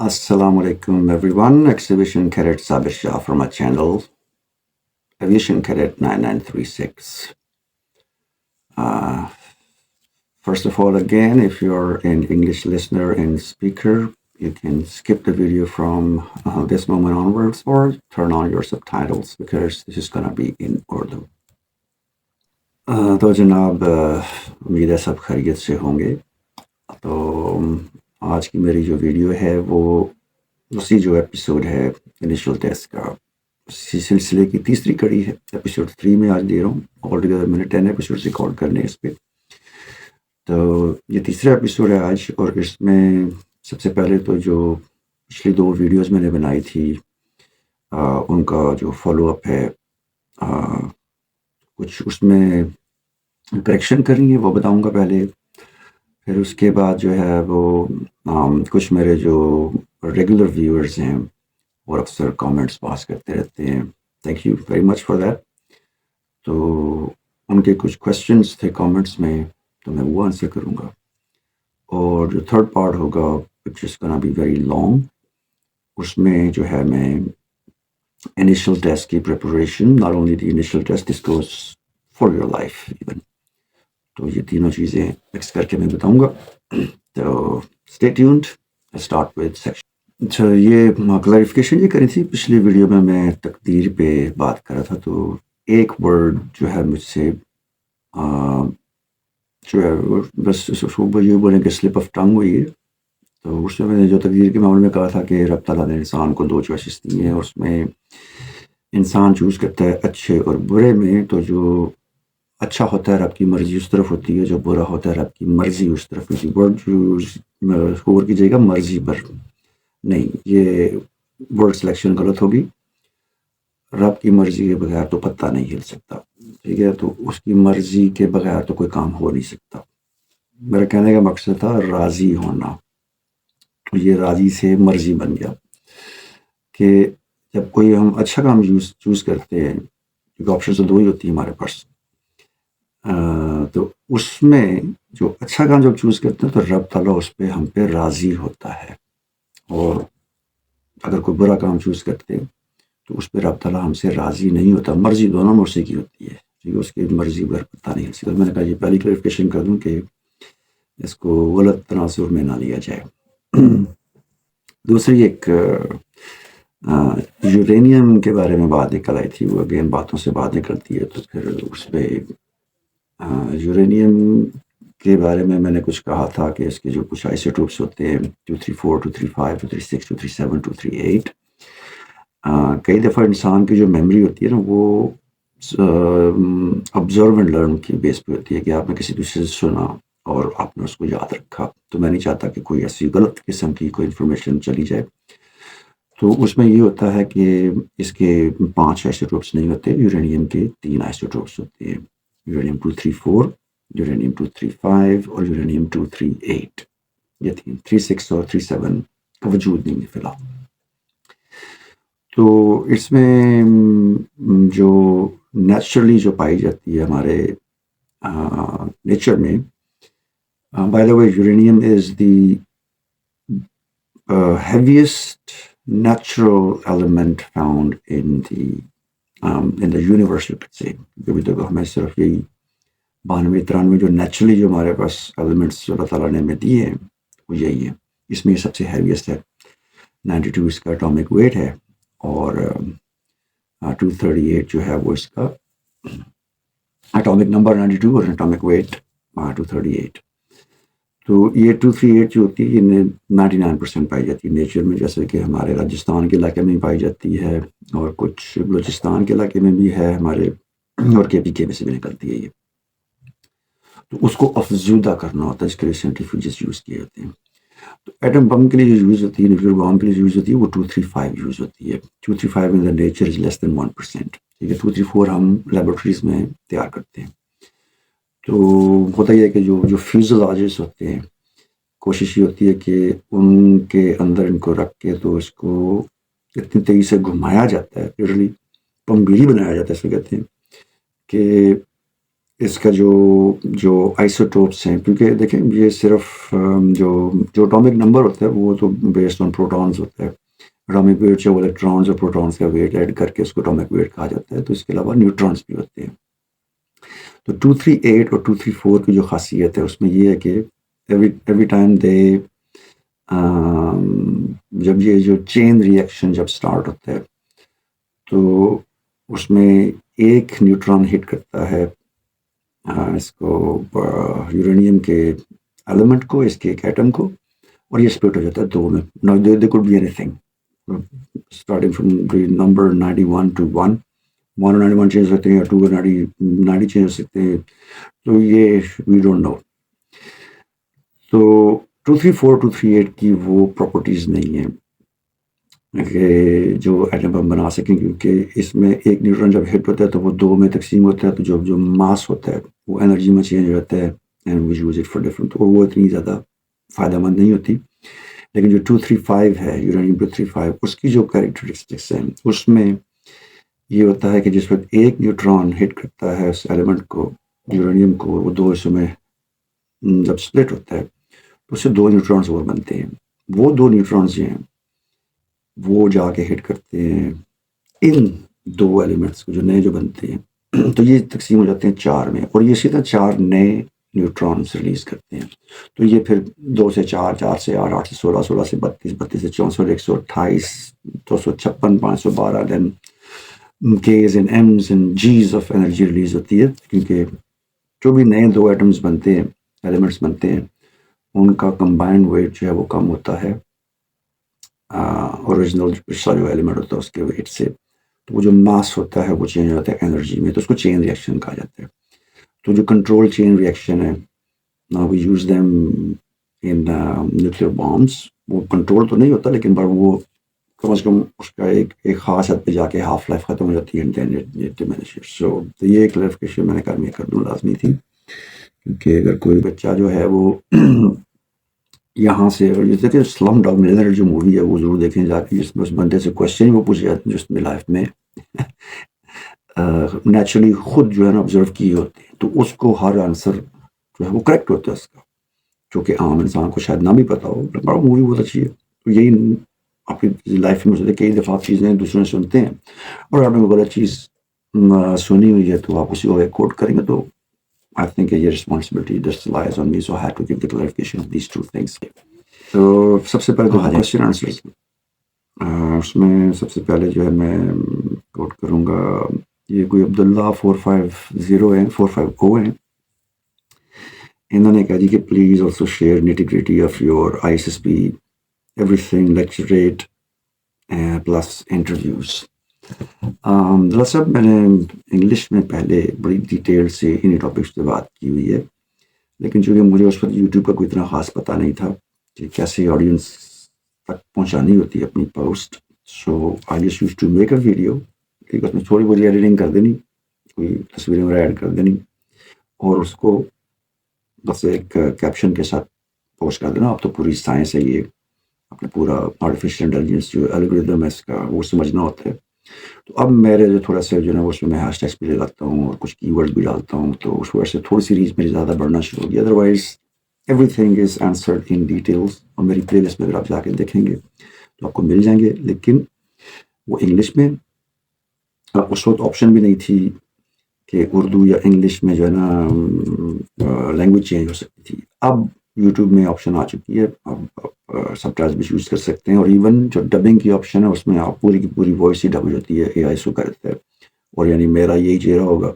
Assalamu alaikum everyone. Exhibition Cadet Sabir Shah from my channel, Aviation Cadet 9936. First of all, again, if you're an English listener and speaker, you can skip the video from this moment onwards or turn on your subtitles because this is going to be in Urdu. تو جناب امید ہے سب خیریت سے ہوں گے. تو آج کی میری جو ویڈیو ہے وہ اسی جو ایپیسوڈ ہے انیشل ٹیسٹ کا اسی سلسلے کی تیسری کڑی ہے. ایپیسوڈ 3 میں آج دے رہا ہوں. آل ٹوگیدر میں نے 10 ایپیسوڈ ریکارڈ کرنے اس پہ. تو یہ تیسرا ایپیسوڈ ہے آج, اور اس میں سب سے پہلے تو جو پچھلی 2 ویڈیوز میں نے بنائی تھی ان کا جو فالو اپ ہے, کچھ اس میں کریکشن کرنی ہے وہ بتاؤں گا پہلے. پھر اس کے بعد جو ہے وہ کچھ میرے جو ریگولر ویورز ہیں اور اکثر کامنٹس پاس کرتے رہتے ہیں, thank you very much for that. تو ان کے کچھ کوشچنس تھے کامنٹس میں, تو میں وہ آنسر کروں گا. اور جو تھرڈ پارٹ ہوگا وچ از گونا بی ویری لانگ, اس میں جو ہے میں انیشل ٹیسٹ کی preparation, not only the initial test, this goes for your life even. تو یہ تینوں چیزیں مکس کر کے میں بتاؤں گا. تو stay tuned. Start with section. اچھا, یہ کلیریفیکیشن یہ کری تھی پچھلی ویڈیو میں تقدیر پہ بات کر رہا تھا. تو ایک ورڈ جو ہے مجھ سے جو ہے بس یہ بولیں کہ سلپ آف ٹنگ ہوئی ہے. تو اس میں نے جو تقدیر کے معاملے میں کہا تھا کہ رب تعالیٰ نے انسان کو 2 چوائسز دی ہیں, اور اس میں انسان چوز کرتا ہے اچھے اور برے میں. تو جو اچھا ہوتا ہے رب کی مرضی اس طرف ہوتی ہے, جو برا ہوتا ہے رب کی مرضی اس طرف ہوتی ہے. ورڈ یوز کیجیے گا مرضی پر نہیں, یہ ورڈ سلیکشن غلط ہوگی. رب کی مرضی کے بغیر تو پتہ نہیں ہل سکتا, ٹھیک ہے. تو اس کی مرضی کے بغیر تو کوئی کام ہو نہیں سکتا. میرا کہنے کا مقصد تھا راضی ہونا. تو یہ راضی سے مرضی بن گیا کہ جب کوئی ہم اچھا کام چوز کرتے ہیں, کیونکہ آپشن تو 2 ہی ہوتی ہے ہمارے پاس, تو اس میں جو اچھا کام جب چوز کرتے ہیں تو رب تعالیٰ اس پہ ہم پہ راضی ہوتا ہے. اور اگر کوئی برا کام چوز کرتے ہیں تو اس پہ رب تعالیٰ ہم سے راضی نہیں ہوتا. مرضی دونوں میں اسی کی ہوتی ہے, کیونکہ اس کی مرضی پر پتہ نہیں ہل سکتا. میں نے کہا یہ پہلی کلیریفیکیشن کر دوں کہ اس کو غلط تناظر میں نہ لیا جائے. دوسری ایک یورینیم کے بارے میں بات نکل آئی تھی. وہ اگین باتوں سے بات نکلتی ہے, تو پھر اس پہ یورینیم کے بارے میں نے کچھ کہا تھا کہ اس کے جو کچھ آئسوٹوپس ہوتے ہیں 234, 235, 236, 237, 238. کئی دفعہ انسان کی جو میموری ہوتی ہے نا وہ آبزرو اینڈ لرن کی بیس پہ ہوتی ہے, کہ آپ نے کسی دوسرے سے سنا اور آپ نے اس کو یاد رکھا. تو میں نہیں چاہتا کہ کوئی ایسی غلط قسم کی کوئی انفارمیشن چلی جائے. تو اس میں یہ ہوتا ہے کہ اس کے 5 آئسوٹوپس نہیں ہوتے, یورینیم کے 3 آئسوٹوپس ہوتے ہیں. یورینیم 234, یورینیم 235 اور یورینیم 238. یہ 36 اور 37 کا وجود نہیں ہے فی الحال. تو اس میں جو نیچرلی جو پائی جاتی ہے ہمارے نیچر میں, by the way uranium is the heaviest natural element found in the universe, you could say. کبھی تک ہمیں صرف یہی 92-93 جو نیچرلی جو ہمارے پاس ایلیمنٹس اللہ تعالیٰ نے ہمیں دیے ہیں وہ یہی ہے. اس میں یہ سب سے ہیویسٹ ہے. 92 اس کا اٹامک ویٹ ہے, اور 238 جو ہے وہ اس کا اٹامک نمبر 92 اور اٹامک ویٹ 238. تو یہ 238 جو ہوتی ہے یہ 99% پائی جاتی ہے نیچر میں, جیسے کہ ہمارے راجستھان کے علاقے میں پائی جاتی ہے, اور کچھ بلوچستان کے علاقے میں بھی ہے ہمارے, اور KPK میں سے بھی نکلتی ہے یہ. تو اس کو افزودہ کرنا ہوتا ہے, اس کے لیے سینٹریفیوجز یوز کیے ہوتے ہیں. تو ایٹم بم کے لیے جو یوز ہوتی ہے, نیوکلیر بم کے لیے یوز ہوتی ہے, وہ 235 یوز ہوتی ہے. 235 ان دا نیچر از لیس دین 1%. ٹھیک ہے, 234 ہم لیبورٹریز میں تیار کرتے ہیں. تو ہوتا یہ ہے کہ جو فیوزلاجز ہوتے ہیں, کوشش یہ ہوتی ہے کہ ان کے اندر ان کو رکھ کے تو اس کو اتنی تیزی سے گھمایا جاتا ہے, لٹرلی پمبیری بنایا جاتا ہے اس کو کہتے ہیں, کہ اس کا جو آئسوٹوپس ہیں، کیونکہ دیکھیں یہ صرف جو اٹامک نمبر ہوتا ہے وہ تو بیسڈ آن پروٹونز ہوتا ہے. اٹامک ویٹ جو الیکٹرانز اور پروٹونز کا ویٹ ایڈ کر کے اس کو اٹامک ویٹ کہا جاتا ہے. تو اس کے علاوہ نیوٹرانز بھی ہوتے ہیں. تو 238 اور 234 کی جو خاصیت ہے اس میں یہ ہے کہ ایوری ٹائم دے جب یہ جو چین ری ایکشن جب سٹارٹ ہوتا ہے تو اس میں ایک نیوٹران ہٹ کرتا ہے اس کو یورینیم کے ایلیمنٹ کو، اس کے ایک ایٹم کو، اور یہ سپلٹ ہو جاتا ہے دو میں. Now there could be anything starting from the number 91 to 1 اور 91 چینج ہو سکتے ہیں، 2 اور 90 چینج ہو سکتے ہیں. تو یہ وی ڈونٹ نو. تو 234 238 کی وہ پراپرٹیز نہیں ہیں کہ جو ایٹم ہم بنا سکیں، کیونکہ اس میں ایک نیوٹران جب ہٹ ہوتا ہے تو وہ دو میں تقسیم ہوتا ہے. تو جو ماس ہوتا ہے وہ انرجی میں چینج ہو جاتا ہے and we use it for different. تو وہ اتنی زیادہ فائدہ مند نہیں ہوتی. لیکن جو 235 ہے یورینیم 235 اس کی جو کیریکٹرسٹکس ہیں اس میں یہ ہوتا ہے کہ جس وقت ایک نیوٹران ہٹ کرتا ہے اس ایلیمنٹ کو، یورینیم کو، وہ دو حصوں میں جب سپلٹ ہوتا ہے تو اس سے دو نیوٹرانز اور بنتے ہیں. وہ دو نیوٹرانز جو ہیں وہ جا کے ہٹ کرتے ہیں ان دو ایلیمنٹس کو جو نئے جو بنتے ہیں. تو یہ تقسیم ہو جاتے ہیں 4 میں، اور یہ سیدھا 4 نئے نیوٹرانز ریلیز کرتے ہیں. تو یہ پھر 2 سے 4، 4 سے 8، 8 سے 16، 16 سے 32، 32 سے 64، 128، 256، 512 then K's and M's and G's of energy release ہوتی ہے. کیونکہ جو بھی نئے دو ایٹمز بنتے ہیں، ایلیمنٹس بنتے ہیں، ان کا کمبائنڈ ویٹ جو ہے وہ کم ہوتا ہے اوریجنل پچھلا جو ایلیمنٹ ہوتا ہے اس کے ویٹ سے. تو وہ جو ماس ہوتا ہے وہ چینج ہو جاتا ہے انرجی میں. تو اس کو چین ریئیکشن کہا جاتا ہے. تو جو کنٹرول چین ریئیکشن ہے، we use them in nuclear bombs. وہ کنٹرول تو نہیں ہوتا لیکن پر وہ کم از کم اس کا ایک خاص حد پہ جا کے ہاف لائف ختم ہو جاتی ہے. سو یہ کلیریفیکیشن میں نے کر دوں لازمی تھی، کیونکہ اگر کوئی بچہ جو ہے وہ یہاں سے، اور جیسے کہ سلم ڈاگ ملیونیئر جو مووی ہے وہ ضرور دیکھیں جا کے، جس میں اس بندے سے کوشچن وہ پوچھے جاتے ہیں جس میں لائف میں نیچرلی خود جو ہے نا آبزرو کیے ہوتے ہیں. تو اس کو ہر آنسر جو ہے وہ کریکٹ ہوتا ہے اس کا، جو کہ عام انسان کو شاید نہ بھی پتا ہو. مووی بہت اچھی ہے. تو یہی آپ کی لائف میں ہوتے کئی دفعہ آپ چیزیں دوسرے سنتے ہیں اور آپ نے کوئی غلط چیز سنی ہوئی ہے تو آپ اسی کو کوٹ کریں گے. تو I think your responsibility just lies on me, so I had to give the clarification of these two things. تو سب سے پہلے تو کوشچن آنسر اس میں سب سے پہلے جو ہے میں کوٹ کروں گا، یہ کوئی عبداللہ 450 ہیں 450 ہیں. انہوں نے کہا جی کہ please also share nitty gritty of your ISSB everything lecturette plus interviews. دراصل میں نے انگلش میں پہلے بڑی ڈیٹیل سے انہی ٹاپکس پہ بات کی ہوئی ہے، لیکن چونکہ مجھے اس وقت یوٹیوب کا کوئی اتنا خاص پتہ نہیں تھا کہ کیسے آڈینس تک پہنچانی ہوتی ہے اپنی post. So I just use to make a video, ٹھیک ہے، اس میں تھوڑی بہت ایڈیٹنگ کر دینی، کوئی تصویریں وغیرہ ایڈ کر دینی، اور اس کو بس ایک کیپشن کے ساتھ پوسٹ کر دینا. اب تو پوری سائنس ہے، یہ اپنے پورا آرٹیفیشیل انٹیلیجنس جو الگوریدم ہے اس کا وہ سمجھنا ہوتا ہے. تو اب میرے جو تھوڑا سا جو ہے اس میں ہیش ٹیگس بھی لگاتا ہوں اور کچھ کی ورڈز بھی ڈالتا ہوں، تو اس وجہ سے تھوڑی سی ریچ میری زیادہ بڑھنا شروع ہوگی. Otherwise every thing is answered in details, اور میری پلے لسٹ میں اگر آپ جا کے دیکھیں گے تو آپ کو مل جائیں گے. لیکن وہ انگلش میں اس وقت آپشن بھی نہیں تھی کہ اردو یا انگلش میں جو ہے نا لینگویج چینج ہو سکتی تھی. اب یوٹیوب میں آپشن آ چکی ہے، اب سب ٹائٹلز بھی یوز کر سکتے ہیں، اور ایون جو ڈبنگ کی آپشن ہے اس میں آپ پوری کی پوری وائس ہی ڈب ہوتی ہے، AI سو کرتا ہے، اور یعنی میرا یہی چہرہ ہوگا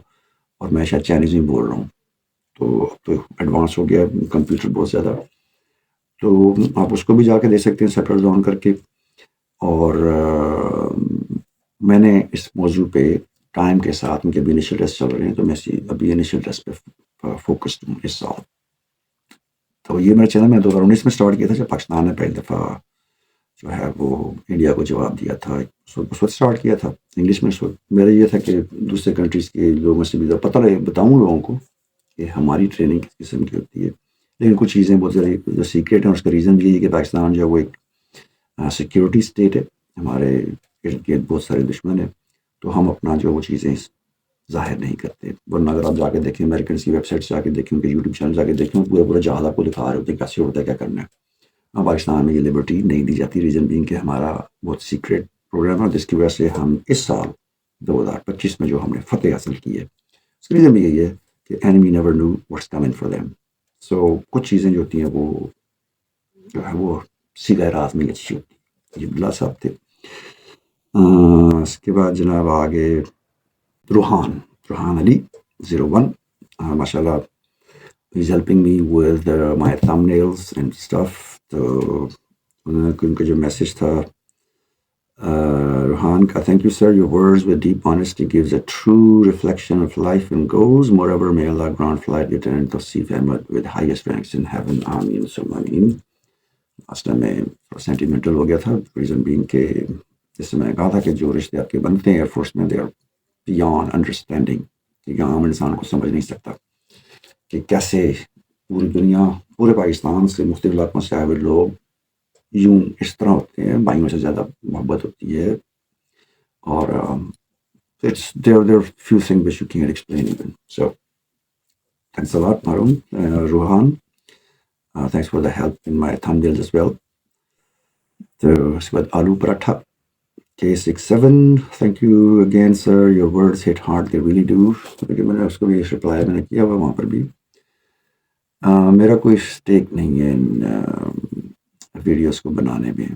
اور میں شاید چائنیز میں بول رہا ہوں. تو اب تو ایڈوانس ہو گیا کمپیوٹر بہت زیادہ. تو آپ اس کو بھی جا کے دے سکتے ہیں سب ٹائٹلز آن کر کے. اور میں نے اس موضوع پہ ٹائم کے ساتھ ان کے ابھی انیشیل ٹیسٹ چل رہے ہیں، تو میں ابھی انیشیل ٹیسٹ پہ فوکسڈ ہوں اس سال. تو یہ میرا چینل میں 2019 میں اسٹارٹ کیا تھا، جب پاکستان نے پہلی دفعہ جو ہے وہ انڈیا کو جواب دیا تھا. اس وقت اسٹارٹ کیا تھا انگلش میں. اس وقت میرا یہ تھا کہ دوسرے کنٹریز کے لوگوں سے بھی پتہ رہے، بتاؤں لوگوں کو کہ ہماری ٹریننگ کس قسم کی ہوتی ہے. لیکن کچھ چیزیں بہت زیادہ جو سیکریٹ ہیں، اس کا ریزن بھی یہ ہے کہ پاکستان جو ہے وہ ایک سیکیورٹی اسٹیٹ ہے، ہمارے ارد گرد بہت سارے دشمن ہیں. تو ہم اپنا جو وہ چیزیں ظاہر نہیں کرتے. ورنہ اگر آپ جا کے دیکھیں امریکنس کی ویب سائٹس جا کے دیکھیں, ان کے یوٹیوب چینل جا کے دیکھیں, پورا جہاز آپ کو دکھا رہے ہوتے ہیں کیسے ہوتا ہے, کیا کرنا ہے. پاکستان میں یہ لبرٹی نہیں دی جاتی, ریزن بینگ کہ ہمارا بہت سیکریٹ پروگرام ہے, جس کی وجہ سے ہم اس سال 2025 میں جو ہم نے فتح حاصل کی ہے, اس کا ریزن بھی یہی ہے کہ enemy never knew what's coming for them. So کچھ چیزیں جو ہوتی ہیں وہ جو ہے وہ سیدھا راز نہیں اچھی ہوتی. یہ بلا صاحب تھے. اس کے بعد جناب آگے روحان علی 01. ماشاء اللہ he's helping me with my thumbnails and stuff. تو ان کا جو میسج تھا روحان کا, thank you sir, your words with deep honesty gives a true reflection of life and goals. Moreover, may Allah grant flight lieutenant Tawseef Ahmed with highest ranks in heaven. Ameen summa ameen. Last time میں sentimental ہو گیا تھا, reason being کہ جس سے میں نے کہا تھا کہ جو رشتے آپ کے بنتے ہیں ایئر فورس میں, دے آر بیانڈ انڈرسٹینڈنگ, کہ عام انسان کو سمجھ نہیں سکتا کہ کیسے پوری دنیا, پورے پاکستان سے مختلف علاقوں سے آئے ہوئے لوگ یوں اس طرح ہوتے ہیں, بھائیوں سے زیادہ محبت ہوتی ہے. اور there are few things which you can't explain even. So thanks a lot Marun, Ruhan. Thanks for the help in my thumbnails as well. تو اس کے بعد آلو paratha K67, thank you again sir, your words hit hard, they really do. لیکن میں نے اس کو بھی reply میں نے کیا ہوا وہاں پر بھی. میرا کوئی اسٹیک نہیں ہے ان ویڈیوز کو بنانے میں.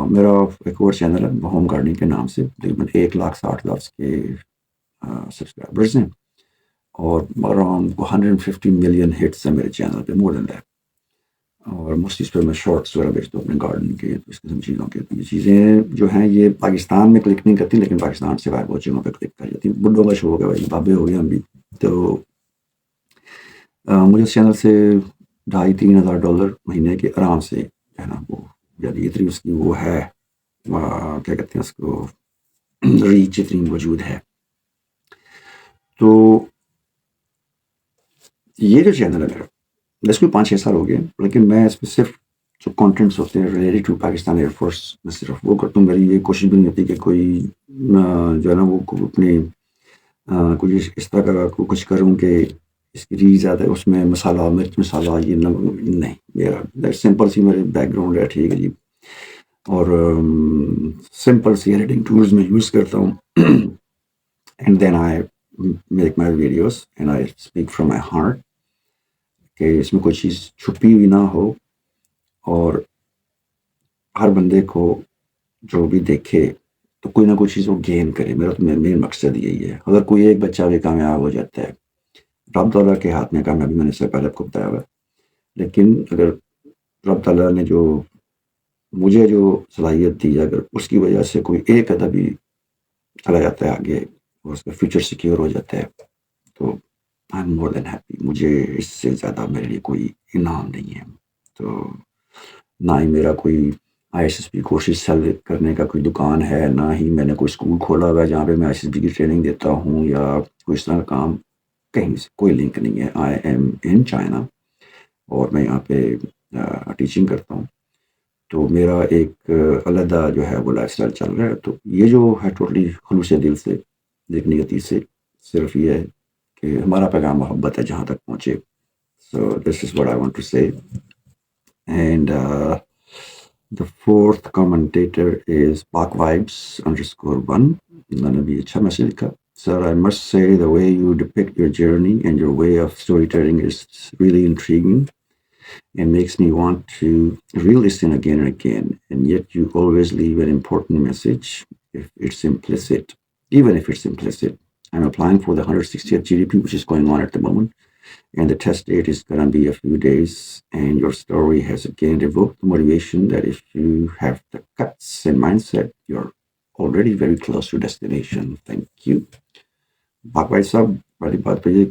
میرا ایک اور چینل ہے ہوم گارڈننگ کے نام سے, تقریباً 1,60,000 کے سبسکرائبرز ہیں, اور اراؤنڈ 150 ملین ہٹس ہیں میرے چینل پہ, مور دین دیٹ. اور موسٹلی اس پہ میں شارٹس وغیرہ بیچتا ہوں اپنے گارڈن کے, اس قسم چیزوں کے. یہ چیزیں جو ہیں یہ پاکستان میں کلک نہیں کرتی, لیکن پاکستان سے باہر بہت جگہوں پہ کلک کر جاتی ہیں. بڈھوں کا شو ہو گیا بھائی, بابے ہو گئے ہم بھی. تو مجھے اس چینل سے $2,500-3,000 مہینے کے آرام سے ہے نا, وہ یعنی اتنی اس کی وہ ہے, کیا کہتے ہیں اس کو, ریچ اتنی موجود ہے. تو یہ جو چینل ہے میرا, اس کو 5-6 سال ہو گئے, لیکن میں اس پہ صرف جو کانٹینٹس ہوتے ہیں related to Pakistan air force, میں صرف وہ کرتا ہوں. میری یہ کوشش بھی نہیں ہوتی کہ کوئی جو ہے نا وہ اپنے کچھ اس طرح کا کچھ کروں کہ اس کی ریچ زیادہ ہے, اس میں مسالہ مرچ مسالہ یہ نہیں. میرا سمپل سی میرے بیک گراؤنڈ ہے, ٹھیک ہے جی, اور سمپل سی ایڈیٹنگ ٹولز میں یوز کرتا ہوں. And then I make my videos and I speak from my heart, کہ اس میں کوئی چیز چھپی ہوئی نہ ہو, اور ہر بندے کو جو بھی دیکھے تو کوئی نہ کوئی چیز وہ گین کرے. میرا تو مین مقصد یہی ہے. اگر کوئی ایک بچہ بھی کامیاب ہو جاتا ہے, رب تعالیٰ کے ہاتھ میں کامیابی, میں نے اس سے پہلے آپ کو بتایا ہوا, لیکن اگر رب تعالیٰ نے جو مجھے جو صلاحیت دی, اگر اس کی وجہ سے کوئی ایک آدھا بھی چلا جاتا ہے آگے اور اس کا فیوچر سیکیور ہو جاتا ہے, تو I am more than happy. مجھے اس سے زیادہ میرے لیے کوئی انعام نہیں ہے. تو نہ ہی میرا کوئی ISSB کوشش سیل کرنے کا کوئی دکان ہے, نہ ہی میں نے کوئی اسکول کھولا ہوا ہے جہاں پہ میں ISSB کی ٹریننگ دیتا ہوں, یا کوئی اس طرح کا کام, کہیں سے کوئی لنک نہیں ہے. آئی ایم ان چائنا, اور میں یہاں پہ ٹیچنگ کرتا ہوں. تو میرا ایک علیحدہ جو ہے وہ لائف اسٹائل چل رہا ہے. تو یہ جو ہے ٹوٹلی خلوص دل سے دیکھنے کی چیز سے صرف یہ ہے کہ ہمارا پیغام محبت ہے جہاں تک پہنچے. So this is what I want to say. And the fourth commentator is PakVibes_1. انہوں نے بھی اچھا میسج لکھا. Sir, I must say the way you depict your journey and your way of storytelling is really intriguing and makes me want to re-listen again and again. And yet you always leave an important message if it's implicit, even if it's implicit. I'm applying for the 160th GDP, which is going on at the moment. And the test date is going to be a few days, and your story has again evoked the motivation that if you have the guts and mindset, you're already very close to destination. Thank you. Bhagwai Sahab, badi baat to ye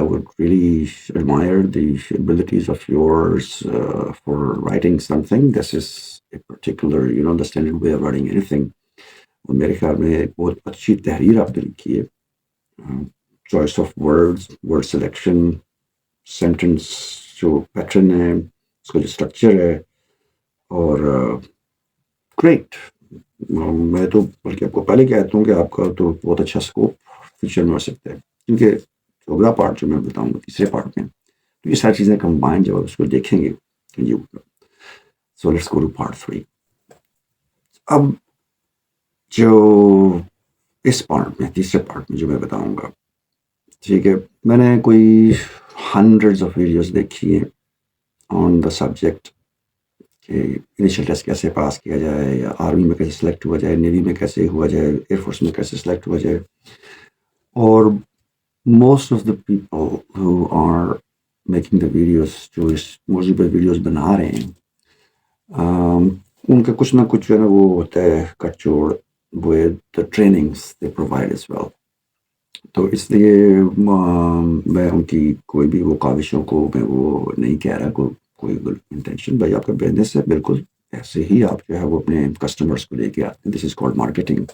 I would really admire the abilities of yours for writing something. This is a particular, the standard way of writing anything. اور میرے خیال میں ایک بہت اچھی تحریر آپ نے لکھی ہے. Choice of words, word selection, sentence جو پیٹرن ہے, اس کا جو اسٹرکچر ہے, اور گریٹ. میں تو بلکہ آپ کو پہلے کہتا ہوں کہ آپ کا تو بہت اچھا اسکوپ فیوچر میں ہو سکتا ہے, کیونکہ جو اگلا پارٹ جو میں بتاؤں گا تیسرے پارٹ میں، تو یہ ساری چیزیں کمبائن جب آپ اس کو دیکھیں گے کہ so let's go to part 3. اب جو اس پارٹ میں تیسرے پارٹ میں جو میں بتاؤں گا، ٹھیک ہے، میں نے کوئی ہنڈریڈز آف ویڈیوز دیکھی ہیں آن دا سبجیکٹ کہ انیشیل ٹیسٹ کیسے پاس کیا جائے، یا آرمی میں کیسے سلیکٹ ہوا جائے، نیوی میں کیسے ہوا جائے، ایئر فورس میں کیسے سلیکٹ ہوا جائے. اور most of the people who are making the videos, جو اس موضوع پہ ویڈیوز بنا رہے ہیں، ان کا کچھ نہ کچھ جو ہے نا وہ ہوتا ہے کٹ جوڑ with the trainings they provide as well. تو اس لیے میں ان کی کوئی بھی وہ کاوشوں کو میں وہ نہیں کہہ رہا کوئی انٹینشن. بھائی آپ کا بزنس ہے، بالکل ایسے ہی آپ جو ہے وہ اپنے کسٹمرس کو لے کے آتے ہیں. This is called marketing.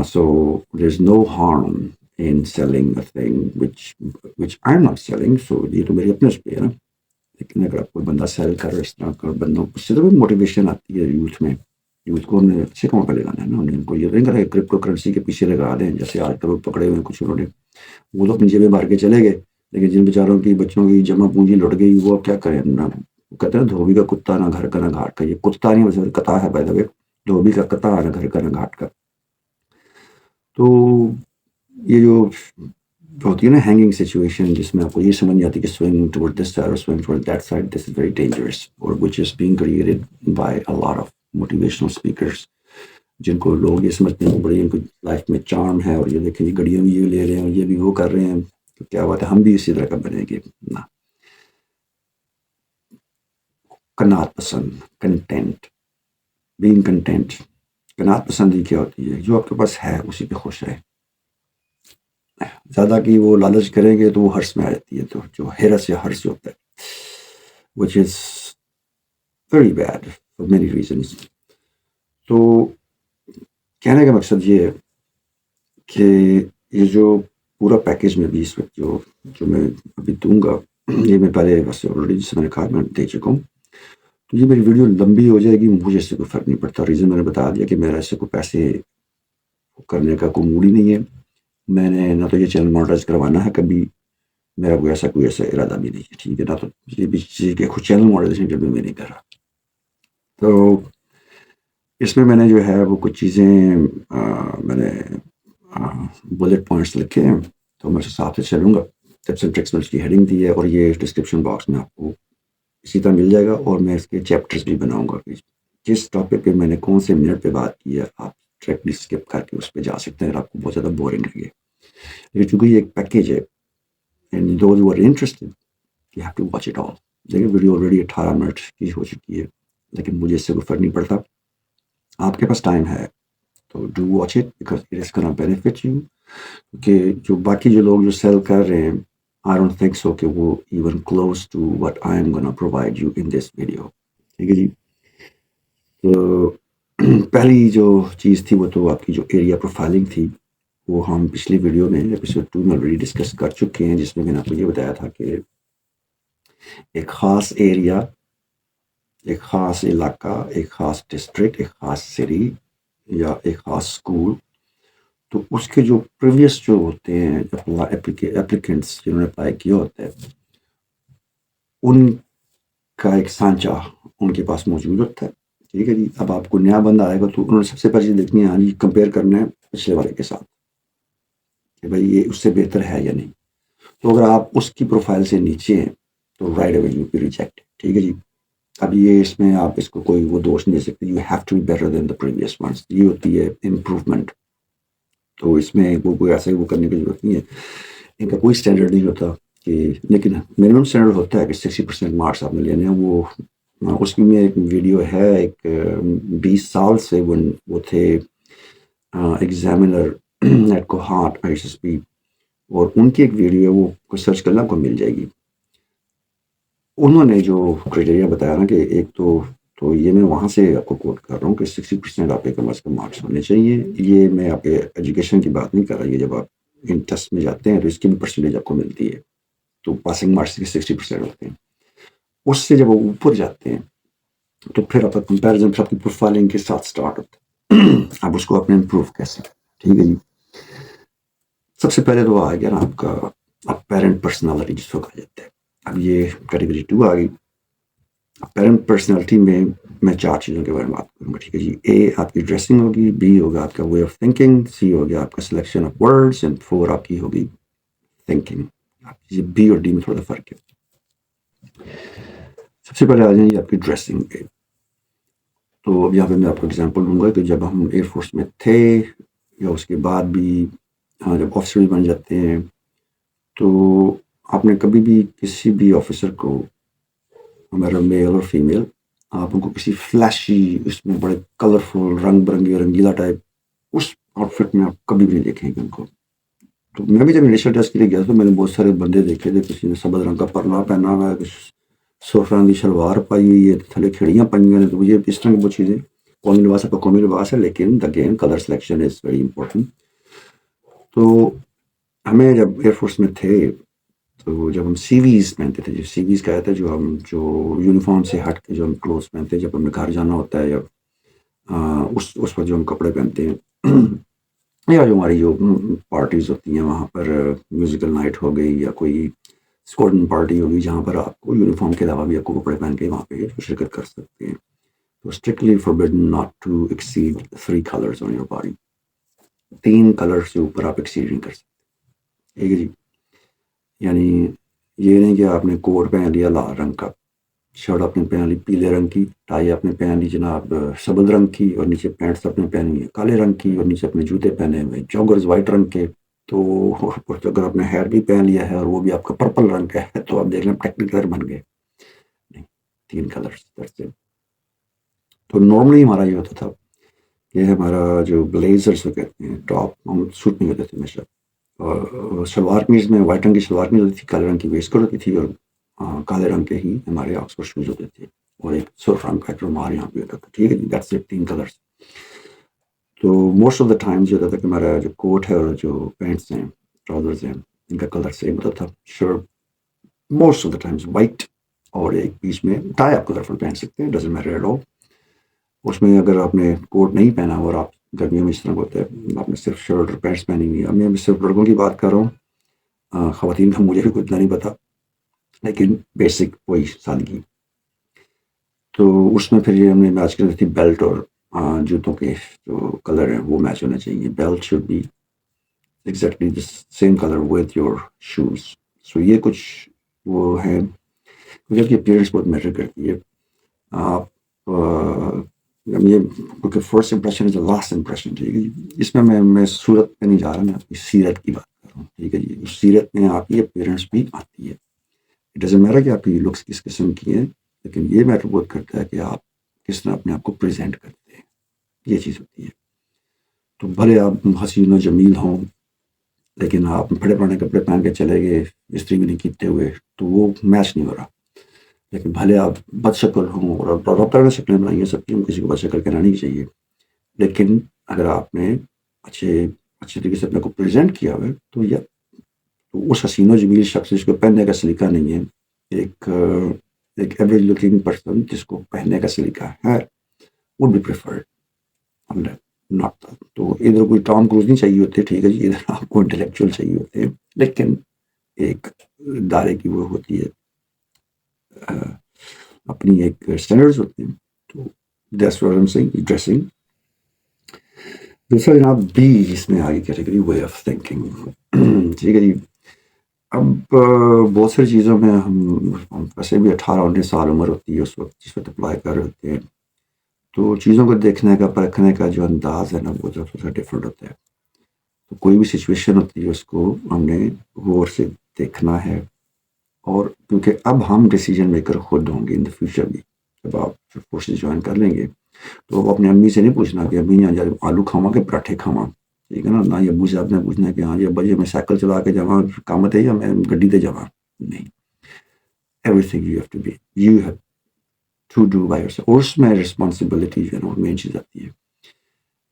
So there is no harm in selling a thing which I am not selling. So یہ تو میری اپنے اس پہ ہے نا. لیکن اگر آپ کوئی بندہ سیل کر رہے اس طرح کا بندوں اس سے تو موٹیویشن آتی ہے یوتھ میں. یوتھ کو ہم نے اچھے کام پہ لگانا ہے نا. ان کو یہ نہیں کرا کہ کرپٹو کرنسی کے پیچھے لگا دیں، جیسے آج کل پکڑے ہوئے ہیں کچھ انہوں نے. وہ تو اپنی جیبیں بھر کے چلے گئے، لیکن جن بیچاروں کی بچوں کی جمع پونجی لٹ گئی وہ اب کیا کریں نا. کہتے ہیں دھوبی کا کتا نہ گھر کا نہ گھاٹ کا. یہ کتا نہیں ویسے کتا ہے بائی دا وے. دھوبی کا کتا نہ گھر کا نہ گھاٹ کا. تو یہ جو ہوتی ہے نا ہینگنگ سچویشن، جس میں آپ کو یہ سمجھ نہیں آتی کہ سوئنگ ٹورڈ دس سائڈ اور swing toward that side, this is very dangerous اور which is being created by a lot of motivational speakers, جن کو لوگ یہ سمجھتے ہیں کہ بڑی ان کو لائف میں چارم ہے، اور یہ دیکھیں یہ گڑیاں بھی یہ لے رہے ہیں اور یہ بھی وہ کر رہے ہیں، تو کیا بات ہے ہم بھی اسی طرح کا بنیں گے. نہ، قناعت پسند، کنٹینٹ، بینگ کنٹینٹ. قناعت پسندی کیا ہوتی ہے؟ جو آپ کے پاس ہے اسی پہ خوش رہیں. زیادہ کی وہ لالچ کریں گے تو وہ ہرس میں آ جاتی ہے. تو جو ہرس یا ہرس ہوتا ہے which is very bad for many reasons. تو کہنے کا مقصد یہ ہے کہ یہ جو پورا پیکیج میں بھی اس وقت جو میں ابھی دوں گا، یہ میں پہلے ویسے آلریڈی جس میں نے کہا میں دے چکا ہوں. تو یہ میری ویڈیو لمبی ہو جائے گی، مجھے اس سے کوئی فرق نہیں پڑتا. ریزن میں نے بتا دیا کہ میرا اس سے کوئی پیسے کرنے کا کوئی موڈ ہی نہیں ہے. میں نے نہ تو یہ چینل مانیٹائز کروانا ہے، کبھی میرا کوئی ایسا ارادہ بھی نہیں ہے. ٹھیک ہے نا. تو یہ بھی چیز کے خود چینل مانیٹائزیشن جب بھی میں نہیں کر رہا. تو اس میں نے جو ہے وہ کچھ چیزیں میں نے بلٹ پوائنٹس لکھے ہیں، تو میں اس حساب سے چلوں گا. ٹپس اینڈ ٹرکس میں اس کی ہیڈنگ دی ہے، اور یہ ڈسکرپشن باکس میں آپ کو اسی طرح مل جائے گا. اور میں اس کے چیپٹرز بھی بناؤں گا کہ جس ٹاپک پہ میں نے کون سے منٹ پہ بات کی ہے، آپ ڈائریکٹلی اسکپ کر کے اس پہ جا سکتے ہیں اگر آپ کو بہت زیادہ بورنگ لگے. لیکن چونکہ یہ ایک پیکیج ہے، and those who are interested you have to watch it all. لیکن ویڈیو آلریڈی 18 منٹ کی ہو چکی ہے، لیکن مجھے اس سے کوئی فرق نہیں پڑتا. آپ کے پاس ٹائم ہے تو do watch it because it is gonna benefit you. کہ جو باقی جو لوگ جو سیل کر رہے ہیں، آئی ڈونٹ تھنک سو کہ وہ even close to what I am gonna provide you in this video. ٹھیک ہے جی. تو پہلی جو چیز تھی وہ تو آپ کی جو ایریا پروفائلنگ تھی، وہ ہم پچھلی ویڈیو میں ایپیسوڈ 2 میں آلریڈی ڈسکس کر چکے ہیں، جس میں میں نے آپ کو یہ بتایا تھا کہ ایک خاص ایریا، ایک خاص علاقہ، ایک خاص ڈسٹرکٹ، ایک خاص سٹی یا ایک خاص اسکول، تو اس کے جو پریویس جو ہوتے ہیں اپلیکنٹس جنہوں نے اپلائی کیا ہوتا ہے، ان کا ایک سانچہ ان کے پاس موجود ہوتا ہے. ٹھیک ہے جی. اب آپ کو نیا بندہ آئے گا تو انہوں نے سب سے پہلے دیکھنی ہے، ہاں جی کمپیئر کرنا ہے پچھلے والے کے ساتھ کہ بھائی یہ اس سے بہتر ہے یا نہیں. تو اگر آپ اس کی پروفائل سے نیچے ہیں تو right away you be reject. ٹھیک ہے جی. اب یہ اس میں آپ اس کو کوئی وہ دوش نہیں دے سکتے. You have to be better than the previous ones. یہ ہوتی ہے امپروومنٹ. تو اس میں وہ کوئی ایسے وہ کرنے کی ضرورت نہیں ہے. ان کا کوئی اسٹینڈرڈ نہیں ہوتا کہ، لیکن منیمم اسٹینڈرڈ ہوتا ہے کہ 60% مارکس آپ نے لینے ہیں. وہ اس میں ایک ویڈیو ہے، ایک 20 سال سے وہ تھے ایگزامینر ایٹ کوہارٹ ISSB، اور ان کی ایک ویڈیو ہے، وہ سرچ کرنا آپ کو مل جائے گی. انہوں نے جو کرائٹیریا بتایا نا کہ ایک تو یہ میں وہاں سے آپ کو کوٹ کر رہا ہوں کہ 60% آپ کے کم از کم مارکس ہونے چاہیے. یہ میں آپ کے ایجوکیشن کی بات نہیں کر رہا. یہ جب آپ ان ٹیسٹ میں جاتے ہیں تو اس کی بھی پرسنٹیج آپ کو ملتی ہے. تو پاسنگ مارکس کے 60% ہوتے ہیں. اس سے جب وہ اوپر جاتے ہیں تو پھر آپ کا کمپیریزن پھر آپ کی پروفائلنگ کے ساتھ سٹارٹ ہوتا ہے. آپ اس کو اپنے امپروو کیسے. ٹھیک ہے جی. سب سے پہلے تو آ گیا نا آپ کا پیرنٹ پرسنالٹی جس کو کہا جاتا ہے. اب یہ کیٹیگری 2 آ گئی. پیرنٹ پرسنالٹی میں 4 چیزوں کے بارے میں بات کروں گا. ٹھیک ہے جی. اے آپ کی ڈریسنگ ہوگی, بی ہوگا آپ کا وے آف تھنکنگ, سی ہو گیا آپ کا سلیکشن آف ورڈس, اینڈ 4 آپ کی ہوگی تھنکنگ. بی اور ڈی میں تھوڑا فرق ہے. سب سے پہلے آ جائیں گے آپ کی ڈریسنگ پہ. تو اب یہاں پہ میں آپ کو ایگزامپل دوں گا کہ جب ہم ایئر فورس میں تھے یا اس کے بعد بھی جب آفیسر بن جاتے ہیں تو آپ نے کبھی بھی کسی بھی آفیسر کو, ہمارا میل اور فیمیل, آپ ان کو کسی فلیشی اس میں بڑے کلرفل رنگ برنگے رنگیلا ٹائپ اس آؤٹ فٹ میں آپ کبھی بھی نہیں دیکھیں گے ان کو. تو میں بھی جب انیشل ٹیسٹ کے لیے گیا تھا میں نے بہت سارے بندے دیکھے تھے. کسی نے سبز رنگ کا پرنا پہنا ہوا ہے, کچھ سرخ رنگ کی شلوار پائی ہوئی ہے, تھلے کھڑیاں پائی ہوئی ہیں. تو مجھے اس طرح کی وہ چیزیں, قومی لباس ہے قومی لباس ہے, لیکن again colour selection is very important. تو ہمیں جب ایئر فورس میں تھے تو جب ہم سی ویز پہنتے تھے, جو سی ویز کہا جاتا ہے جو ہم جو یونیفارم سے ہٹ کے جو ہم کلوتھس پہنتے ہیں, جب ہمیں گھر جانا ہوتا ہے یا اس پر جو ہم کپڑے پہنتے ہیں, یا جو ہماری جو پارٹیز ہوتی ہیں وہاں پر میوزیکل نائٹ ہو گئی یا کوئی اسکورٹن پارٹی ہوگی جہاں پر آپ کو یونیفارم کے علاوہ بھی آپ کو کپڑے پہن کے وہاں پہ شرکت کر سکتے ہیں. تو strictly forbidden not to exceed 3 colours on your body. 3 colour سے اوپر آپ ایکسیڈ نہیں کر سکتے. ٹھیک ہے جی. یعنی یہ نہیں کہ آپ نے کوٹ پہن لیا لال رنگ کا, شرٹ آپ نے پہن لی پیلے رنگ کی, ٹائی آپ نے پہن لی جناب سبز رنگ کی, اور نیچے پینٹس آپ نے پہنی ہے کالے رنگ کی, اور نیچے اپنے جوتے پہنے ہوئے جوگرز وائٹ رنگ کے. تو اگر آپ نے ہیئر بھی پہن لیا ہے اور وہ بھی آپ کا پرپل رنگ کا ہے تو آپ دیکھ لیں ٹیکنیکل بن گئے. نہیں, 3 کلر. تو نارملی ہمارا یہ ہوتا تھا کہ ہمارا جو بلیزرس کہتے ہیں ٹاپ, ہم سوٹ نہیں ہوتے تھے ہمیشہ. اور شلوار قمیض میں وائٹ رنگ کی شلوار قمیض ہوتی تھی, کالے رنگ کی ویسٹ کوٹ ہوتی تھی, اور کالے رنگ کے ہی ہمارے آکسفورڈ شوز ہوتے تھے, اور ایک سرخ رنگ کا جو ہمارے یہاں پہ ہوتا تھا. ٹھیک ہے جی. That's it, 3 colours. تو موسٹ آف دا ٹائمز یہ ہوتا تھا کہ ہمارا جو کوٹ ہے اور جو پینٹس ہیں ٹراؤزرز ہیں ان کا کلر سیم ہوتا تھا. Shirt most of the Times white, اور ایک بیچ میں ٹائی آپ کلرفل پہن سکتے ہیں, ڈزنٹ میٹر ایٹ آل. اس میں اگر آپ نے کوٹ نہیں پہنا اور آپ گرمیوں میں اس طرح ہوتا ہے آپ نے صرف شرٹ اور پینٹس پہنی ہوئی ہے. اب میں صرف لڑکوں کی بات کر رہا ہوں, خواتین کا مجھے بھی کچھ نہیں پتا, لیکن بیسک وہی سادگی. تو اس میں پھر یہ ہم نے میچ کر تھی بیلٹ اور جوتوں کے جو کلر ہیں وہ میچ ہونے چاہیے. Belt should be exactly the same colour with your shoes. سو یہ کچھ وہ ہے مجھے کہ اپیئرنس بہت میٹر کرتی ہے. آپ یہ کیونکہ first impression is the last impression. ٹھیک ہے جی. اس میں صورت پہ نہیں جا رہا, میں آپ کی سیرت کی بات کر رہا ہوں. ٹھیک ہے جی. اس سیرت میں آپ کی اپیئرنس بھی آتی ہے. اٹ ڈزنٹ میٹر کہ آپ کی لکس کس قسم کی ہیں, لیکن یہ میٹر بہت کرتا ہے کہ آپ کس طرح اپنے آپ کو پریزنٹ کرتے ہیں. یہ چیز ہوتی ہے. تو بھلے آپ حسین و جمیل ہوں, لیکن آپ پھڑے پڑھنے کپڑے پہن کے چلے گئے استری بھی نہیں کیتے ہوئے تو وہ میچ نہیں ہو رہا. لیکن بھلے آپ بد شکل ہوں, اور ڈاکٹر نے شکلیں بنائی ہیں سب کی, کسی کو بد شکل کہنا نہیں چاہیے, لیکن اگر آپ نے اچھے طریقے سے اپنے کو پریزنٹ کیا ہوا ہے تو یہ تو اس حسین و جمیل شخص جس کو پہننے کا سلیقہ نہیں ہے, ایک ایوریج لکنگ پرسن جس کو پہننے کا سلیقہ ہے وڈ بی پریفرڈ ناٹ. تو ادھر کوئی ٹام کروز نہیں چاہیے ہوتے. ٹھیک ہے جی. ادھر آپ کو انٹلیکچوئل چاہیے ہوتے ہیں, لیکن ایک دائرے کی وہ ہوتی ہے, اپنی ایک اسٹینڈرڈز ہوتے ہیں. تو that's what I am seeing dressing. دوسرا جناب بی اس میں آگے کیٹیگری وے آف تھنکنگ. ٹھیک ہے جی. اب بہت ساری چیزوں میں ہم ویسے بھی 18-19 سال عمر ہوتی ہے اس وقت جس وقت اپلائی کر رہے ہوتے ہیں, تو چیزوں کو دیکھنے کا پرکھنے کا جو انداز ہے نا وہ تھوڑا سا ڈفرینٹ ہوتا ہے. تو کوئی بھی سچویشن ہوتی ہے اس کو ہم نے غور سے دیکھنا ہے, اور کیونکہ اب ہم ڈیسیجن میکر خود ہوں گے ان دا فیوچر بھی. جب آپ فورسز جوائن کر لیں گے تو آپ اپنے امی سے نہیں پوچھنا کہ امی یہاں جا آلو کھاواں کہ پراٹھے کھاواں. ٹھیک ہے نا. نہ یہ ابو سے آپ نے پوچھنا کہ ہاں جی ابا جی میں سائیکل چلا کے جاواں کام تے یا میں گڈی تے جاواں. نہیں, everything you have to be you have to do by yourself. اور اس میں رسپانسبلٹی جو ہے نا مین چیز آتی ہے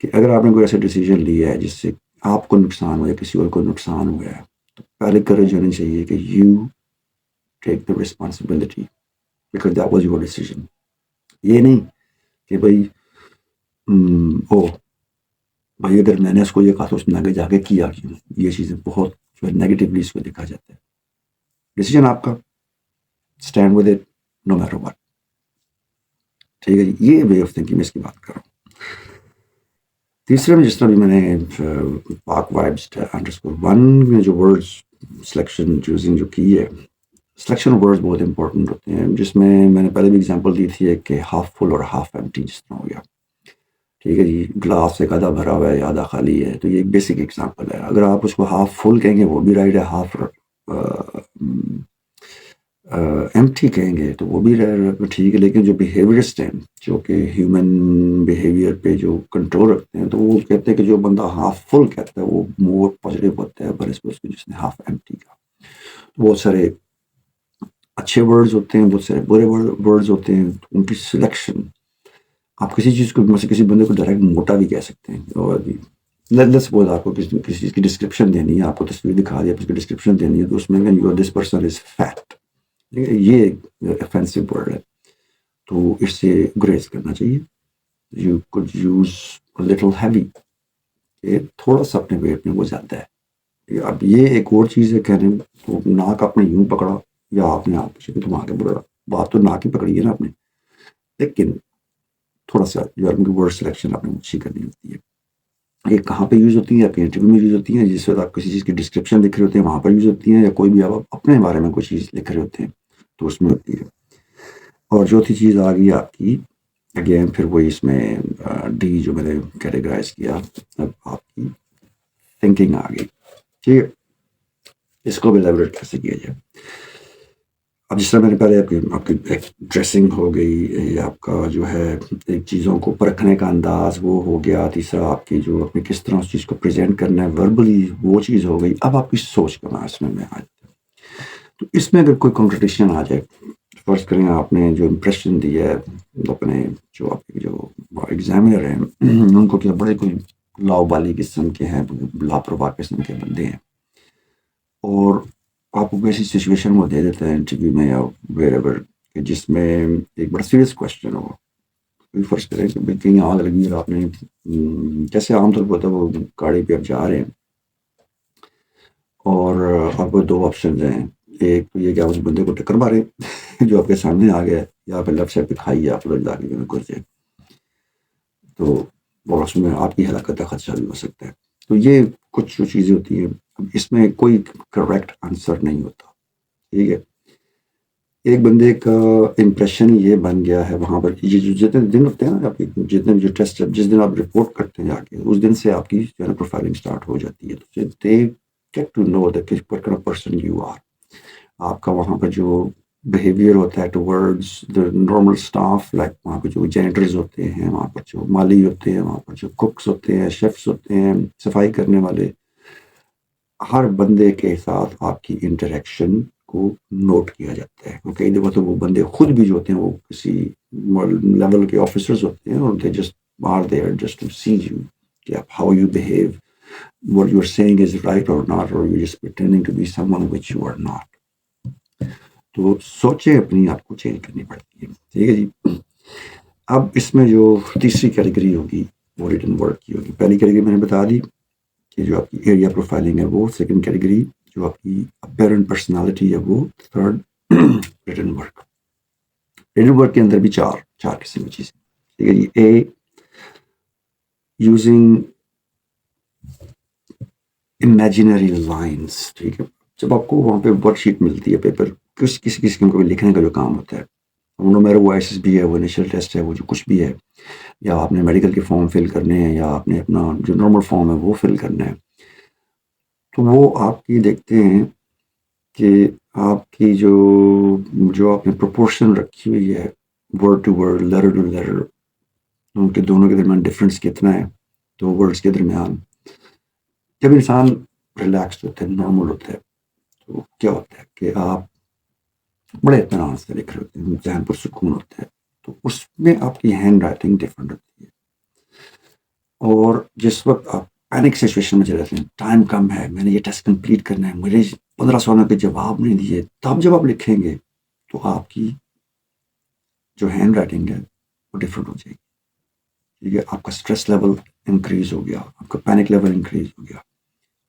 کہ اگر آپ نے کوئی ایسا ڈیسیجن لیا ہے جس سے آپ کو نقصان ہو یا کسی اور کو نقصان ہوا ہے, تو پہلے کریج ہونی چاہیے کہ you take the responsibility because that was your decision. یہ نہیں کہ بھائی بھائی اگر میں نے اس کو یہ کہا تو اس نے آگے جا کے کیا کیوں. یہ چیزیں بہت جو ہے نیگیٹیولی اس کو دیکھا جاتا ہے. ڈیسیجن آپ کا, stand with it no matter what. ٹھیک ہے جی, یہ وے آف تھنکنگ میں اس کی بات کر رہا ہوں. تیسرے میں جس طرح بھی میں نے پاک وائبس #1 میں جو ورڈز سلیکشن چوزنگ جو کی ہے, سلیکشن ورڈز بہت امپورٹنٹ ہوتے ہیں, جس میں نے پہلے بھی اگزامپل دی تھی کہ ہاف فل اور ہاف ایمٹی جس طرح ہو گیا. ٹھیک ہے جی, گلاس ایک آدھا بھرا ہوا ہے یا آدھا خالی ہے, تو یہ ایک بیسک ایگزامپل ہے. اگر آپ اس کو ہاف فل کہیں گے وہ بھی رائٹ ہے, ہاف ایمٹی کہیں گے تو وہ بھی ٹھیک ہے. لیکن جو بیہیویئرسٹ ہیں, جو کہ ہیومن بیہیویئر پہ جو کنٹرول رکھتے ہیں, تو وہ کہتے ہیں کہ جو بندہ ہاف فل کہتا ہے وہ مور پازیٹیو ہوتا ہے بنسبت کے جس نے ہاف ایمٹی کا. بہت سارے اچھے ورڈز ہوتے ہیں, بہت سارے برے ورڈز ہوتے ہیں, ان کی سلیکشن. آپ کسی چیز کو کسی بندے کو ڈائریکٹ موٹا بھی کہہ سکتے ہیں. اور سپوز آپ کو کسی چیز کی ڈسکرپشن دینی ہے, آپ کو تصویر دکھا دی, اس کی ڈسکرپشن دینی ہے, تو اس میں دس پرسن از فیٹ, یہ افینسو ورڈ ہے, تو اس سے گریز کرنا چاہیے. You could use little heavy, کہ تھوڑا سا اپنے ویٹ میں وہ زیادہ ہے. اب یہ ایک اور چیز ہے, کہنے تو ناک آپ نے یوں پکڑا یا آپ نے آپ تم آگے بڑھا, بات تو ناک ہی پکڑی ہے نا آپ نے, لیکن تھوڑا سا جو ہے ورڈ سلیکشن آپ نے اچھی کرنی ہوتی ہے. یہ کہاں پہ یوز ہوتی ہیں؟ آپ کے انٹرویو میں یوز ہوتی ہیں, جس وقت آپ کسی چیز کی ڈسکرپشن لکھ رہے ہوتے ہیں وہاں پر یوز ہوتی ہیں, یا کوئی بھی آپ اپنے بارے میں کوئی چیز لکھ رہے ہوتے ہیں تو اس میں ہوتی ہے. اور چوتھی چیز آ گئی آپ کی, اگین پھر وہی اس میں ڈی جو میں نے کیٹیگرائز کیا, اب آپ کی تھنکنگ آ گئی. ٹھیک ہے, اس کو بھی ایلیبریٹ کیسے کیا جائے. اب جس طرح میں نے پہلے آپ کی ڈریسنگ ہو گئی, یا آپ کا جو ہے ایک چیزوں کو پرکھنے کا انداز وہ ہو گیا. تیسرا آپ کی جو اپنے کس طرح اس چیز کو پریزنٹ کرنا ہے وربلی, وہ چیز ہو گئی. اب آپ کی سوچ کا اس میں آ جاتا ہے. تو اس میں اگر کوئی کانٹرڈکشن آ جائے, فرض کریں آپ نے جو امپریشن دی ہے اپنے جو آپ کے جو ایگزامینر ہیں ان کو, کیا بڑے کوئی لاؤبالی قسم کے ہیں, لاپرواہ قسم کے بندے ہیں, اور آپ کو کیسی سچویشن وہ دے دیتا ہے انٹرویو میں یا ویئر ایور, کہ جس میں ایک بڑا سیریس کوشچن ہو. فرض کریں کہ کہیں آگ لگی اور آپ نے, جیسے عام طور پر ہوتا ہے وہ گاڑی پہ آپ جا رہے ہیں اور آپ کو 2 آپشنز ہیں. ایک تو یہ کہ آپ اس بندے کو ٹکر مارے جو آپ کے سامنے آ گیا, یا پھر لیفٹ سائڈ پہ کھائیے آپ لوگ جا کے گھر جائے, تو اور اس میں آپ کی ہلاکت کا خدشہ بھی ہو سکتا ہے. تو یہ کچھ جو چیزیں ہوتی ہیں, اس میں کوئی کریکٹ آنسر نہیں ہوتا. ٹھیک ہے, ایک بندے کا امپریشن یہ بن گیا ہے وہاں پر, یہ جو جتنے دن ہوتے ہیں نا آپ کی, جتنے بھی جو ٹیسٹ, جس دن آپ رپورٹ کرتے ہیں جا کے, اس دن سے آپ کی جو ہے نا پروفائلنگ اسٹارٹ ہو جاتی ہے. تو they get to know that کس پرسن یو آر. آپ کا وہاں پر جو بیہیویئر ہوتا ہے towards the normal staff, like وہاں پہ جو جینیٹرز ہوتے ہیں, وہاں پر جو مالی ہوتے ہیں, وہاں پر جو ککس ہوتے ہیں, شیفس ہوتے ہیں, صفائی کرنے والے, ہر بندے کے ساتھ آپ کی انٹریکشن کو نوٹ کیا جاتا ہے. کئی دفعہ تو وہ بندے خود بھی جو ہوتے ہیں وہ کسی لیول کے آفیسرز ہوتے ہیں, اور they just are there just to see you, کہ آپ how you behave, what you're saying is right or not, or you're just pretending to be someone which you are not. تو سوچیں اپنی آپ کو چینج کرنی پڑتی ہے. ٹھیک ہے جی. اب اس میں جو تیسری کیٹیگری ہوگی وہ ریٹن ورک کی ہوگی. پہلی کیٹیگری میں نے بتا دی کہ جو آپ کی ایریا پروفائلنگ ہے وہ, سیکنڈ کیٹیگری جو آپ کی اپیرنٹ پرسنالٹی ہے وہ, third return work. Return work کے اندر بھی چار قسم کی چیزیں. ٹھیک ہے جی. اے, یوزنگ امیجنری لائنس. ٹھیک ہے, جب آپ کو وہاں پہ ورک شیٹ ملتی ہے, پیپر, کسی قسم کو بھی لکھنے کا جو کام ہوتا ہے, نو میرا وہ ایس ایس بی ہے, وہ انیشیل ٹیسٹ ہے, وہ جو کچھ بھی ہے, یا آپ نے میڈیکل کے فارم فل کرنے ہیں, یا آپ نے اپنا جو نارمل فارم ہے وہ فل کرنا ہے, تو وہ آپ کی دیکھتے ہیں کہ آپ کی جو آپ نے پروپورشن رکھی ہوئی ہے word to word, letter to letter, ان کے دونوں کے درمیان ڈفرینس کتنا ہے 2 ورڈس کے درمیان. جب انسان ریلیکسڈ ہوتا ہے, نارمل ہوتا ہے, تو کیا ہوتا ہے کہ آپ بڑے اطمینان سے لکھ رہے ہوتے ہیں, ذہن پر سکون ہوتا ہے, تو اس میں آپ کی ہینڈ رائٹنگ ڈفرینٹ ہوتی ہے. اور جس وقت آپ پینک سچویشن میں چلے جاتے ہیں, ٹائم کم ہے, میں نے یہ ٹیسٹ کمپلیٹ کرنا ہے, مجھے 15 سوالوں کے جواب نہیں دیے, تب جب آپ لکھیں گے تو آپ کی جو ہینڈ رائٹنگ ہے وہ ڈفرینٹ ہو جائے گی. ٹھیک ہے, آپ کا اسٹریس لیول انکریز ہو گیا, آپ کا پینک لیول انکریز ہو گیا.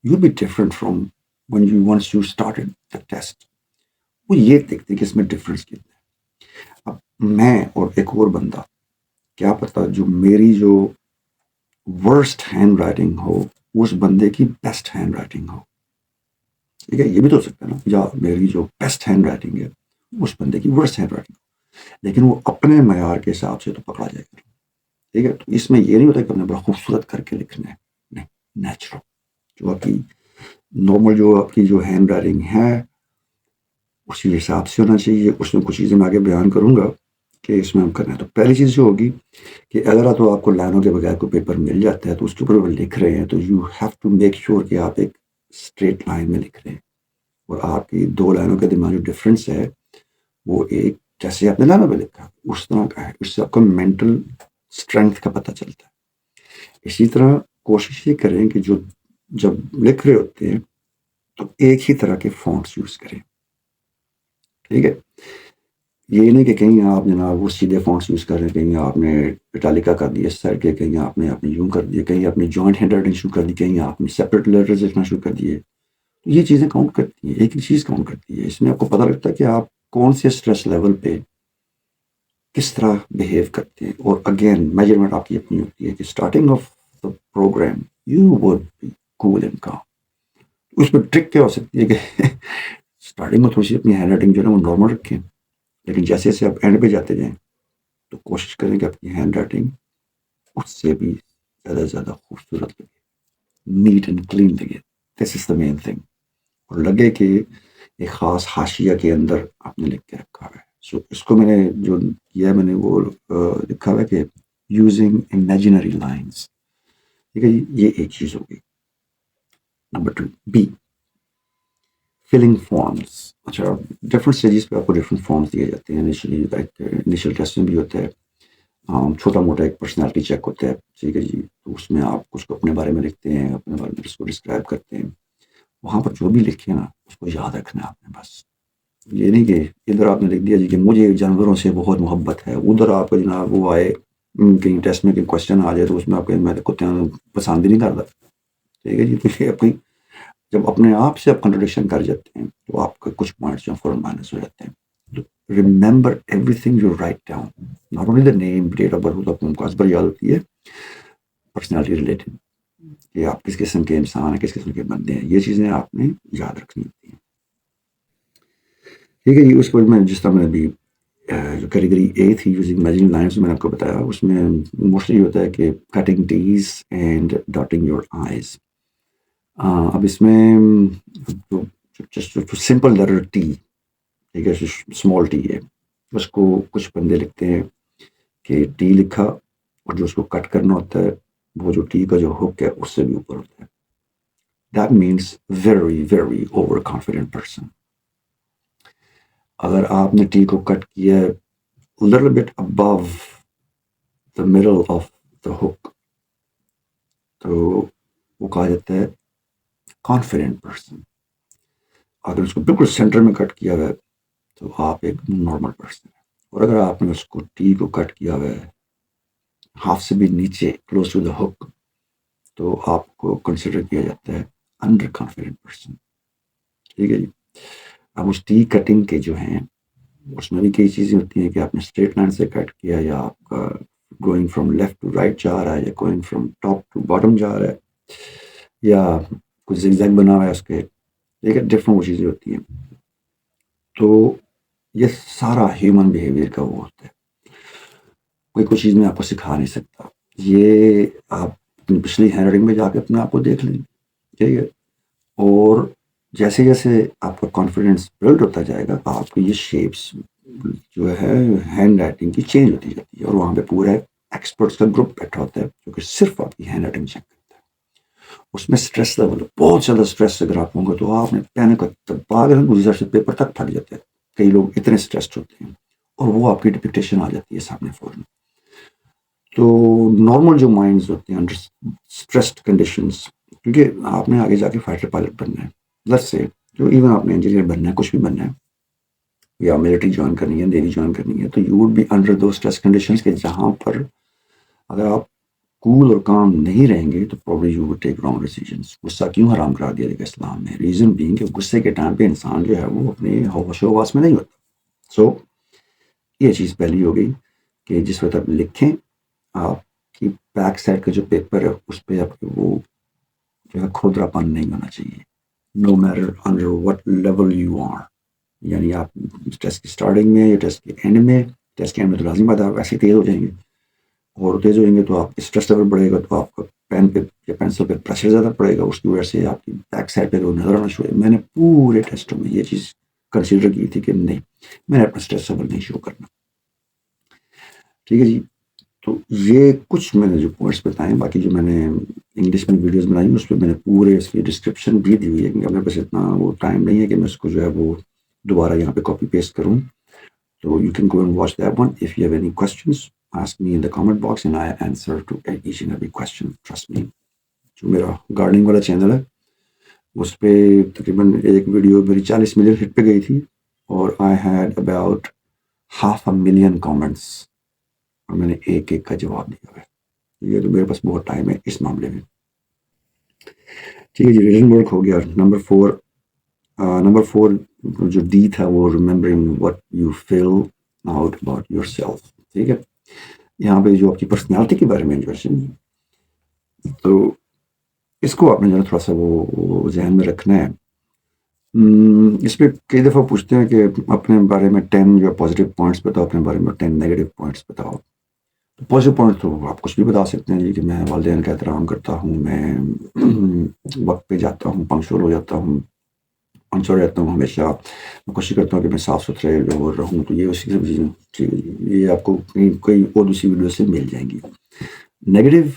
You be different from when you once you started the test. وہ یہ دیکھتے کہ اس میں ڈفرنس کتنا ہے. اب میں اور ایک اور بندہ, کیا پتا جو میری جو ورسٹ ہینڈ رائٹنگ ہو اس بندے کی بیسٹ ہینڈ رائٹنگ ہو. ٹھیک ہے, یہ بھی تو ہو سکتا ہے نا, یا میری جو بیسٹ ہینڈ رائٹنگ ہے اس بندے کی ورسٹ ہینڈ رائٹنگ ہو, لیکن وہ اپنے معیار کے حساب سے تو پکڑا جائے گا. ٹھیک ہے, تو اس میں یہ نہیں ہوتا کہ ہم نے بڑا خوبصورت کر کے لکھنا ہے, نہیں, نیچرل جو آپ کی نارمل جو آپ کی جو ہینڈ رائٹنگ ہے اسی حساب سے ہونا چاہیے. اس میں کچھ چیزیں میں آگے بیان کروں گا کہ اس میں ہم کرنا ہے. تو پہلی چیز جو ہوگی کہ اگر تو آپ کو لائنوں کے بغیر کوئی پیپر مل جاتا ہے تو اس کے اوپر وہ لکھ رہے ہیں تو you have to make sure کہ آپ ایک اسٹریٹ لائن میں لکھ رہے ہیں, اور آپ کی دو لائنوں کے درمیان جو ڈفرینس ہے وہ ایک جیسے آپ نے لائنوں پہ لکھا اس طرح کا ہے. اس سے آپ کو مینٹل اسٹرینتھ کا پتہ چلتا ہے. اسی طرح کوشش یہ کریں کہ جو جب لکھ رہے ہوتے ہیں تو ایک ہی طرح کے فونٹس یوز کریں. ٹھیک ہے, یہ نہیں کہ کہیں آپ جناب وہ سیدھے فونٹس یوز کر رہے ہیں, کہیں آپ نے اٹالیکا کر دیا اس سائڈ کے, کہیں آپ نے یوں کر دیا, کہیں آپ نے جوائنٹ ہینڈ رائٹنگ شروع کر دی, کہیں آپ نے سیپریٹ لیٹرز لکھنا شروع کر دیے. تو یہ چیزیں کاؤنٹ کرتی ہیں, ایک ہی چیز کاؤنٹ کرتی ہے. اس میں آپ کو پتہ لگتا ہے کہ آپ کون سے اسٹریس لیول پہ کس طرح بہیو کرتے ہیں. اور اگین میجرمنٹ آپ کی اپنی ہوتی ہے کہ starting of the programme you would be cool and calm. اس میں ٹرک کیا ہو سکتی ہے کہ اسٹارٹنگ میں تھوڑی سی اپنی ہینڈ رائٹنگ جو ہے نا وہ نارمل رکھیں, لیکن جیسے جیسے آپ اینڈ پہ جاتے جائیں تو کوشش کریں کہ اپنی ہینڈ رائٹنگ اس سے بھی زیادہ سے زیادہ خوبصورت لگے, نیٹ اینڈ کلین لگے. دس از دا مین تھنگ. اور لگے کہ ایک خاص حاشیہ کے اندر آپ نے لکھ کے رکھا ہے. سو اس کو میں نے جو کیا میں نے وہ لکھا ہوا ہے کہ یوزنگ امیجنری لائنس. ٹھیک ہے جی, یہ ایک چیز ہوگی. Number 2 be filling forms. اچھا, ڈفرنٹ اسٹیجز پہ آپ کو ڈفرنٹ فارمس دیے جاتے ہیں. انیشیل ٹیسٹ میں بھی ہوتا ہے, چھوٹا موٹا ایک پرسنالٹی چیک ہوتا ہے. ٹھیک ہے جی, تو اس میں آپ کچھ کو اپنے بارے میں لکھتے ہیں, اپنے بارے میں اس کو ڈسکرائب کرتے ہیں. وہاں پر جو بھی لکھے نا اس کو یاد رکھنا ہے آپ نے. بس یہ نہیں کہ ادھر آپ نے لکھ دیا جی کہ مجھے جانوروں سے بہت محبت ہے, ادھر آپ کو جناب وہ آئے کہیں ٹیسٹ میں کہیں کوشچن آ جائے تو اس میں آپ کے میں کتوں پسند ہی نہیں کرتا. ٹھیک ہے جی, تو یہ اپنی جب اپنے آپ سے آپ کنٹرڈکشن کر جاتے ہیں تو آپ کے کچھ پوائنٹس جو فوراً مائنس ہو جاتے ہیں. Remember everything you write down, not only the name date of birth, آپ کو ازبر یاد ہوتی ہے. پرسنالٹی ریلیٹڈ کہ آپ کس قسم کے انسان ہیں, کس قسم کے بندے ہیں, یہ چیزیں آپ نے یاد رکھنی ہوتی ہیں. ٹھیک ہے جی, اس پر میں جس طرح میں ابھی جو کیٹیگری اے تھی یوزنگ امیجنری لائنس میں نے آپ کو بتایا, اس میں موسٹلی ہوتا ہے کہ cutting T's and dotting your I's. اب اس میں جو سمپل لیٹر ٹی, ٹھیک ہے, اسمال ٹی ہے, اس کو کچھ بندے لکھتے ہیں کہ ٹی لکھا اور جو اس کو کٹ کرنا ہوتا ہے وہ جو ٹی کا جو ہک ہے اس سے بھی اوپر ہوتا ہے. That means very very over confident person. اگر آپ نے ٹی کو کٹ کیا ہے little bit above the middle of the hook تو وہ کہا جاتا ہے کانفیڈنٹ پرسن. اگر اس کو بالکل سینٹر میں کٹ کیا ہوا ہے تو آپ ایک نارمل پرسن ہیں. اور اگر آپ نے اس کو ٹی کو کٹ کیا ہوا ہے ہاف سے بھی نیچے کلوز ٹو دا ہک تو آپ کو کنسیڈر کیا جاتا ہے انڈر کانفیڈنٹ پرسن. ٹھیک ہے جی. اب اس ٹی کٹنگ کے جو ہیں اس میں بھی کئی چیزیں ہوتی ہیں کہ آپ نے اسٹریٹ لائن سے کٹ کیا, یا آپ کا going from left to right جا رہا ہے, یا going from top to bottom جا رہا ہے, یا کچھ زگ زیگ بنا ہوا ہے اس کے. ٹھیک ہے, ڈفرنٹ وہ چیزیں ہوتی ہیں. تو یہ سارا ہیومن بیہیویئر کا وہ ہوتا ہے, کوئی کوئی چیز میں آپ کو سکھا نہیں سکتا. یہ آپ اپنی پچھلی ہینڈ رائٹنگ میں جا کے اپنے آپ کو دیکھ لیں. ٹھیک ہے, اور جیسے جیسے آپ کا کانفیڈنس بلڈ ہوتا جائے گا آپ کو یہ شیپس جو ہے ہینڈ رائٹنگ کی چینج ہوتی جاتی ہے. اور وہاں پہ پورا ایکسپرٹس کا گروپ بیٹھا ہوتا ہے جو کہ صرف آپ کی ہینڈ رائٹنگ چیک کرتا ہے. اس میں اسٹریس لیول بہت زیادہ اسٹریس اگر آپ ہوں گے تو آپ نے پین کا دباغ گزر سے پیپر تک پھٹ جاتے ہیں. کئی لوگ اتنے اسٹریسڈ ہوتے ہیں اور وہ آپ کی ڈپکٹیشن آ جاتی ہے سامنے فوراً. تو نارمل جو مائنڈز ہوتے ہیں انڈر اسٹریسڈ کنڈیشنز, کیونکہ آپ نے آگے جا کے فائٹر پائلٹ بننا ہے, لیٹس سے جو ایون آپ نے انجینئر بننا ہے, کچھ بھی بننا ہے, یا ملٹری جوائن کرنی ہے, نیوی جوائن کرنی ہے, تو یو وڈ بی انڈر دو اسٹریس کنڈیشنز کے جہاں پر اگر آپ کول اور کام نہیں رہیں گے تو probably you would take wrong decisions. غصہ کیوں حرام کرا دیا گیا اسلام میں؟ ریزن بینگ کہ غصے کے ٹائم پہ انسان جو ہے وہ اپنے ہوش و حواس میں نہیں ہوتا. سو یہ چیز پہلی ہو گئی کہ جس وقت آپ لکھیں آپ کی بیک سائڈ کا جو پیپر ہے اس پہ آپ وہ جو ہے کھودرا پن نہیں ہونا چاہیے. No matter under what level you are. یعنی آپ ٹیسٹ کی اسٹارٹنگ میں یا ٹیسٹ کے اینڈ میں تو لازمی بات ہے آپ ایسے تیز ہو جائیں گے, اور تیز ہو جائیں گے تو آپ اسٹریس لیول بڑھے گا, تو آپ کا پین پہ یا پینسل پہ پریشر زیادہ پڑے گا, اس کی وجہ سے آپ کی بیک سائڈ پہ وہ نظر آنا شروع. میں نے پورے ٹیسٹوں میں یہ چیز کنسیڈر کی تھی کہ نہیں, میں نے اپنا اسٹریس لیول نہیں شو کرنا. ٹھیک ہے جی. تو یہ کچھ میں نے جو پوائنٹس بتائے, باقی جو میں نے انگلش میں ویڈیوز بنائی اس پہ میں نے پورے اس کی ڈسکرپشن بھی دی ہوئی ہے, کیونکہ میرے پاس اتنا وہ ٹائم نہیں ہے کہ میں اس کو جو ہے وہ دوبارہ یہاں پہ کاپی پیسٹ کروں. تو you can go and watch that one. If you have any questions ask me in the comment box and I answer to each and every question. Trust me. جو میرا گارڈننگ والا channel ہے اس پہ تقریباً ایک video میری 40 million ہٹ پہ گئی تھی, اور I had about 500,000 comments, اور میں نے ایک ایک کا جواب دیا ہے. یہ تو میرے پاس بہت ٹائم ہے اس معاملے میں. ٹھیک ہے جی. ریڈنگ ورک ہو گیا. نمبر 4 جو ڈی تھا وہ remembering what you fill out about yourself. ٹھیک ہے. یہاں پہ جو آپ کی پرسنالٹی کے بارے میں انفارمیشن, تو اس کو آپ نے جو ہے تھوڑا سا وہ ذہن میں رکھنا ہے. اس پہ کئی دفعہ پوچھتے ہیں کہ اپنے بارے میں 10 جو پازیٹیو پوائنٹس بتاؤ, اپنے بارے میں 10 نیگیٹو پوائنٹس بتاؤ. تو پازیٹیو پوائنٹ تو آپ کچھ بھی بتا سکتے ہیں جی, کہ میں والدین کا احترام کرتا ہوں, میں وقت پہ جاتا ہوں, پنکچوئل ہو جاتا ہوں, پنکچوئل رہتا ہوں ہمیشہ, میں کوشش کرتا ہوں کہ میں صاف ستھرے رہوں. تو یہ اسی سب چیزیں ٹھیک ہے جی, یہ آپ کو کئی اور دوسری ویڈیو سے مل جائیں گی. نیگیٹو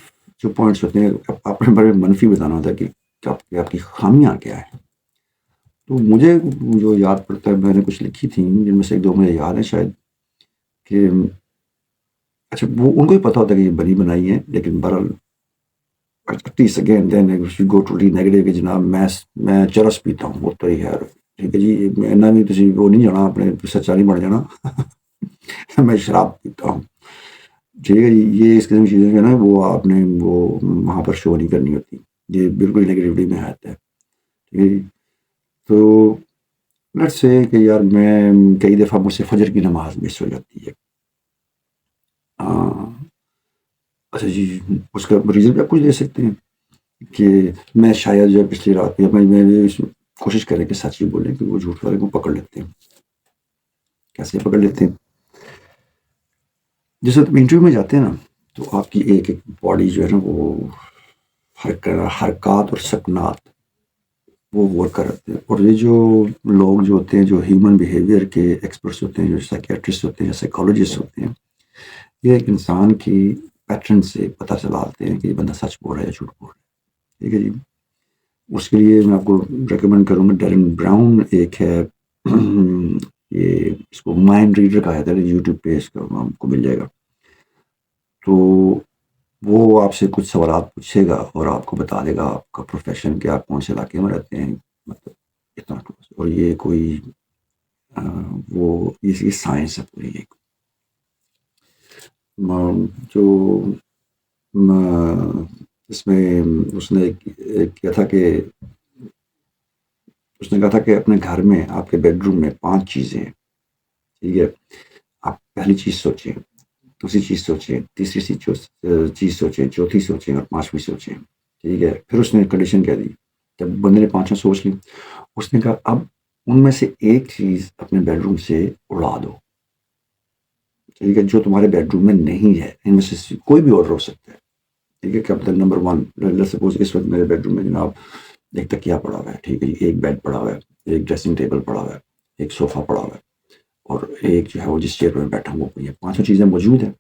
جو پوائنٹس ہوتے ہیں اپنے بارے میں منفی بتانا ہوتا ہے کہ آپ کی خامیاں کیا ہے. تو مجھے جو یاد پڑتا ہے, میں نے کچھ لکھی تھیں جن میں سے ایک دو مجھے یاد ہے شاید, کہ اچھا وہ ان کو ہی پتا ہوتا ہے کہ یہ بنی بنائی ہے, لیکن بہرحال again then go to re negative کہ جناب میں چرس پیتا ہوں, وہ تو ہی ہے. ٹھیک ہے جی. اینا بھی تسی وہ نہیں جانا, اپنے سچا نہیں بن جانا. میں شراب پیتا ہوں. ٹھیک ہے جی. یہ اس قسم کی چیزیں جو نا وہ آپ نے وہ وہاں پر شو نہیں کرنی ہوتی, یہ بالکل نیگیٹیوٹی میں آتا ہے. ٹھیک ہے جی. تو لیٹس سے کہ یار میں کئی دفعہ مجھ سے فجر کی نماز مس ہو جاتی ہے. اچھا جی. اس کا ریزن بھی آپ کچھ دے سکتے ہیں کہ میں شاید جو پچھلی رات میں کوشش کریں کہ سچ ہی بولیں, کہ وہ جھوٹ والے کو پکڑ لیتے ہیں. کیسے پکڑ لیتے ہیں؟ جس وقت انٹرویو میں جاتے ہیں نا, تو آپ کی ایک ایک باڈی جو ہے نا وہ حرکات اور سکنات وہ غور کرتے ہیں. اور یہ جو لوگ جو ہوتے ہیں, جو ہیومن بیہیویئر کے ایکسپرٹس ہوتے ہیں, جو سائکیٹرسٹ ہوتے ہیں یا سائیکالوجسٹ ہوتے ہیں, یہ ایک انسان کی پیٹرن سے پتہ چلاتے ہیں کہ یہ بندہ سچ بول رہا ہے یا جھوٹ بول رہا ہے. ٹھیک ہے جی. اس کے لیے میں آپ کو ریکمینڈ کروں گا, ڈیرن براؤن ایک ہے, یہ اس کو مائنڈ ریڈر کہا جاتا ہے, یوٹیوب پہ اس کا آپ کو مل جائے گا. تو وہ آپ سے کچھ سوالات پوچھے گا اور آپ کو بتا دے گا آپ کا پروفیشن کہ آپ کون سے علاقے میں رہتے ہیں, مطلب اتنا. اور یہ کوئی وہ یہ سائنس ہے پوری. ایک جو اس میں اس نے کیا تھا کہ اس نے کہا تھا کہ اپنے گھر میں آپ کے بیڈ روم میں 5 چیزیں ہیں. ٹھیک ہے. آپ پہلی چیز سوچیں, دوسری چیز سوچیں, تیسری چیز سوچیں, چوتھی سوچیں اور 5ویں سوچیں. ٹھیک ہے. پھر اس نے کنڈیشن کہہ دی, جب بندے نے 5 سوچ لی, اس نے کہا اب ان میں سے ایک چیز اپنے بیڈ روم سے اڑا دو. ٹھیک ہے. جو تمہارے بیڈ روم میں نہیں ہے, ان میں سے کوئی بھی آرڈر ہو سکتا ہے. ٹھیک ہے. کیپٹن نمبر 1 سپوز اس وقت میرے بیڈ روم میں جناب ایک تکیا پڑا ہوا ہے. ٹھیک ہے جی. ایک بیڈ پڑا ہوا ہے, ایک ڈریسنگ ٹیبل پڑا ہوا ہے, ایک صوفہ پڑا ہوا ہے, اور ایک جو ہے وہ جس چیئر پہ بیٹھا ہوں وہ, یہ 5 چیزیں موجود ہیں.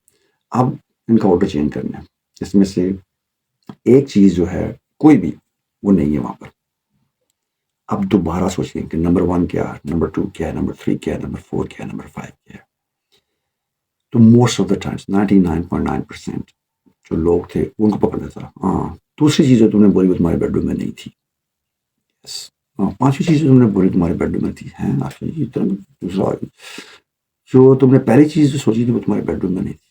اب ان کا آرڈر چینج کرنا ہے. اس میں سے ایک چیز جو ہے کوئی بھی وہ نہیں ہے وہاں پر. اب دوبارہ سوچیں کہ نمبر 1 کیا ہے, نمبر 2 کیا ہے, نمبر 3 کیا ہے, نمبر 4 کیا ہے, نمبر 5 کیا ہے. تو موسٹ آف دا ٹائمس 99.9% جو لوگ تھے ان کو پکڑ لیتا. ہاں, دوسری چیزیں تم نے بولی وہ تمہارے بیڈ روم میں نہیں تھی. 5ویں چیزیں تم نے بولی تمہارے بیڈ روم میں تھی. دوسرا جو تم نے پہلی چیز جو سوچی تھی وہ تمہارے بیڈ روم میں نہیں تھی.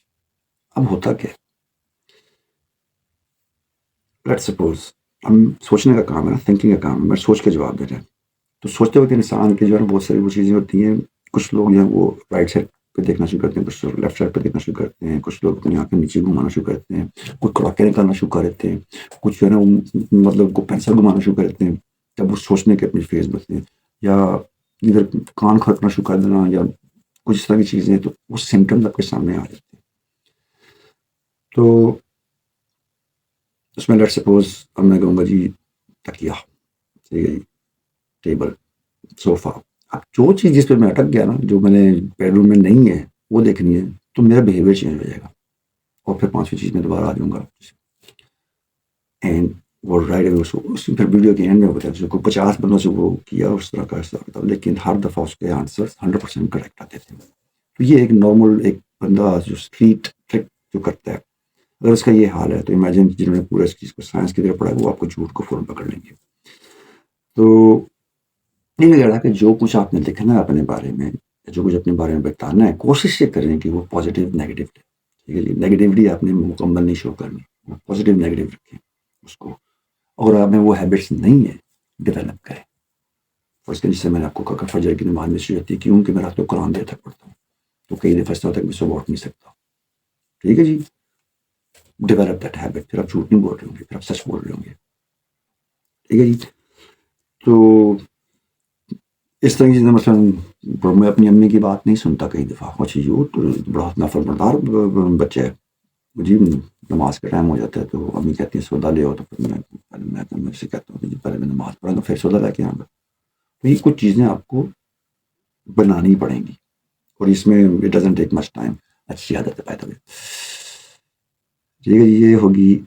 اب ہوتا کیا, لیٹ سپوز ہم سوچنے کا کام ہے نا، تھنکنگ کا کام ہے، میں سوچ کے جواب دے رہے ہیں. تو سوچتے وقت انسان کے جو ہے بہت ساری وہ چیزیں ہوتی ہیں. کچھ لوگ جو ہیں وہ رائٹ سائڈ پہ دیکھنا شروع کرتے ہیں، کچھ لوگ لیفٹ سائڈ پہ دیکھنا شروع کرتے ہیں، کچھ لوگ اپنی آنکھیں نیچے گھمانا شروع کرتے ہیں، کچھ کڑاکے نکالنا شروع کر دیتے ہیں، کچھ جو ہے نا مطلب کو پینسل گھمانا شروع کرتے ہیں جب وہ سوچنے کے اپنی فیز بچتے ہیں، یا ادھر کان کھڑکنا شروع کر دینا، یا کچھ اس طرح کی چیزیں. تو وہ سمٹمز آپ کے سامنے آ جاتے ہیں. تو اس میں لیٹ سپوز اب میں کہوں گا جی تکیہ، ٹھیک ہے جی، ٹیبل، صوفہ. اب جو چیز جس پہ میں اٹک گیا نا، جو میں نے بیڈ روم میں نہیں ہے وہ دیکھنی ہے، تو میرا بیہیویئر چینج ہو جائے گا. اور پھر 5ویں چیز میں دوبارہ آ جاؤں گا. اینڈ وہ رائٹ اس پھر ویڈیو کے اینڈ میں ہوتا ہے کوئی 50 بندوں سے وہ کیا اس طرح کا حساب کتاب، لیکن ہر دفعہ اس کے آنسر 100% کریکٹ آتے تھے. تو یہ ایک نارمل ایک بندہ جو اسٹریٹ ٹرک جو کرتا ہے، اگر اس کا یہ حال ہے تو امیجن جنہوں نے پورا اس چیز کو سائنس کی طرف پڑھا ہے وہ آپ کو جھوٹ کو فوراً پکڑ لیں گے. تو یہ کہہ رہا کہ جو کچھ آپ نے لکھنا ہے اپنے بارے میں، جو کچھ اپنے بارے میں بتانا ہے، کوشش یہ کریں کہ وہ پازیٹیو نیگیٹو ہے. ٹھیک ہے جی، نیگیٹیولی آپ نے مکمل نہیں شو کرنی، پازیٹیو نیگیٹو رکھیں اس کو. اور آپ میں وہ ہیبٹس نہیں ہے ڈیولپ کریں. فرض جس سے میں نے آپ کو کہا کہ فجر کی نماز میں سے ہوتی ہے، کیوں کہ میں رات کو قرآن دیر تک پڑھتا ہوں، تو کئی دفعہ ایسا ہوتا ہے کہ میں صبح اٹھ نہیں سکتا. ٹھیک ہے جی، ڈیولپ دیٹ ہیبٹ. پھر آپ جھوٹ نہیں بول رہے ہوں گے، پھر آپ سچ بول رہے ہوں گے. ٹھیک ہے جی. تو اس طرح کی چیزیں مثلاً میں اپنی امی کی بات نہیں سنتا کئی دفعہ. اچھا یہ تو بڑا نافرمردار بچہ ہے جی، نماز کا ٹائم ہو جاتا ہے تو امی کہتی ہیں سودا لے آؤ، تو پھر میں سے کہتا ہوں کہ جی پہلے میں نماز پڑھا تو پھر سودا لے کے آؤں گا. تو یہ کچھ چیزیں آپ کو بنانی پڑیں گی، اور اس میں it doesn't take much time. اچھی عادت ہے پیدا ہوئی. ٹھیک ہے، یہ ہوگی.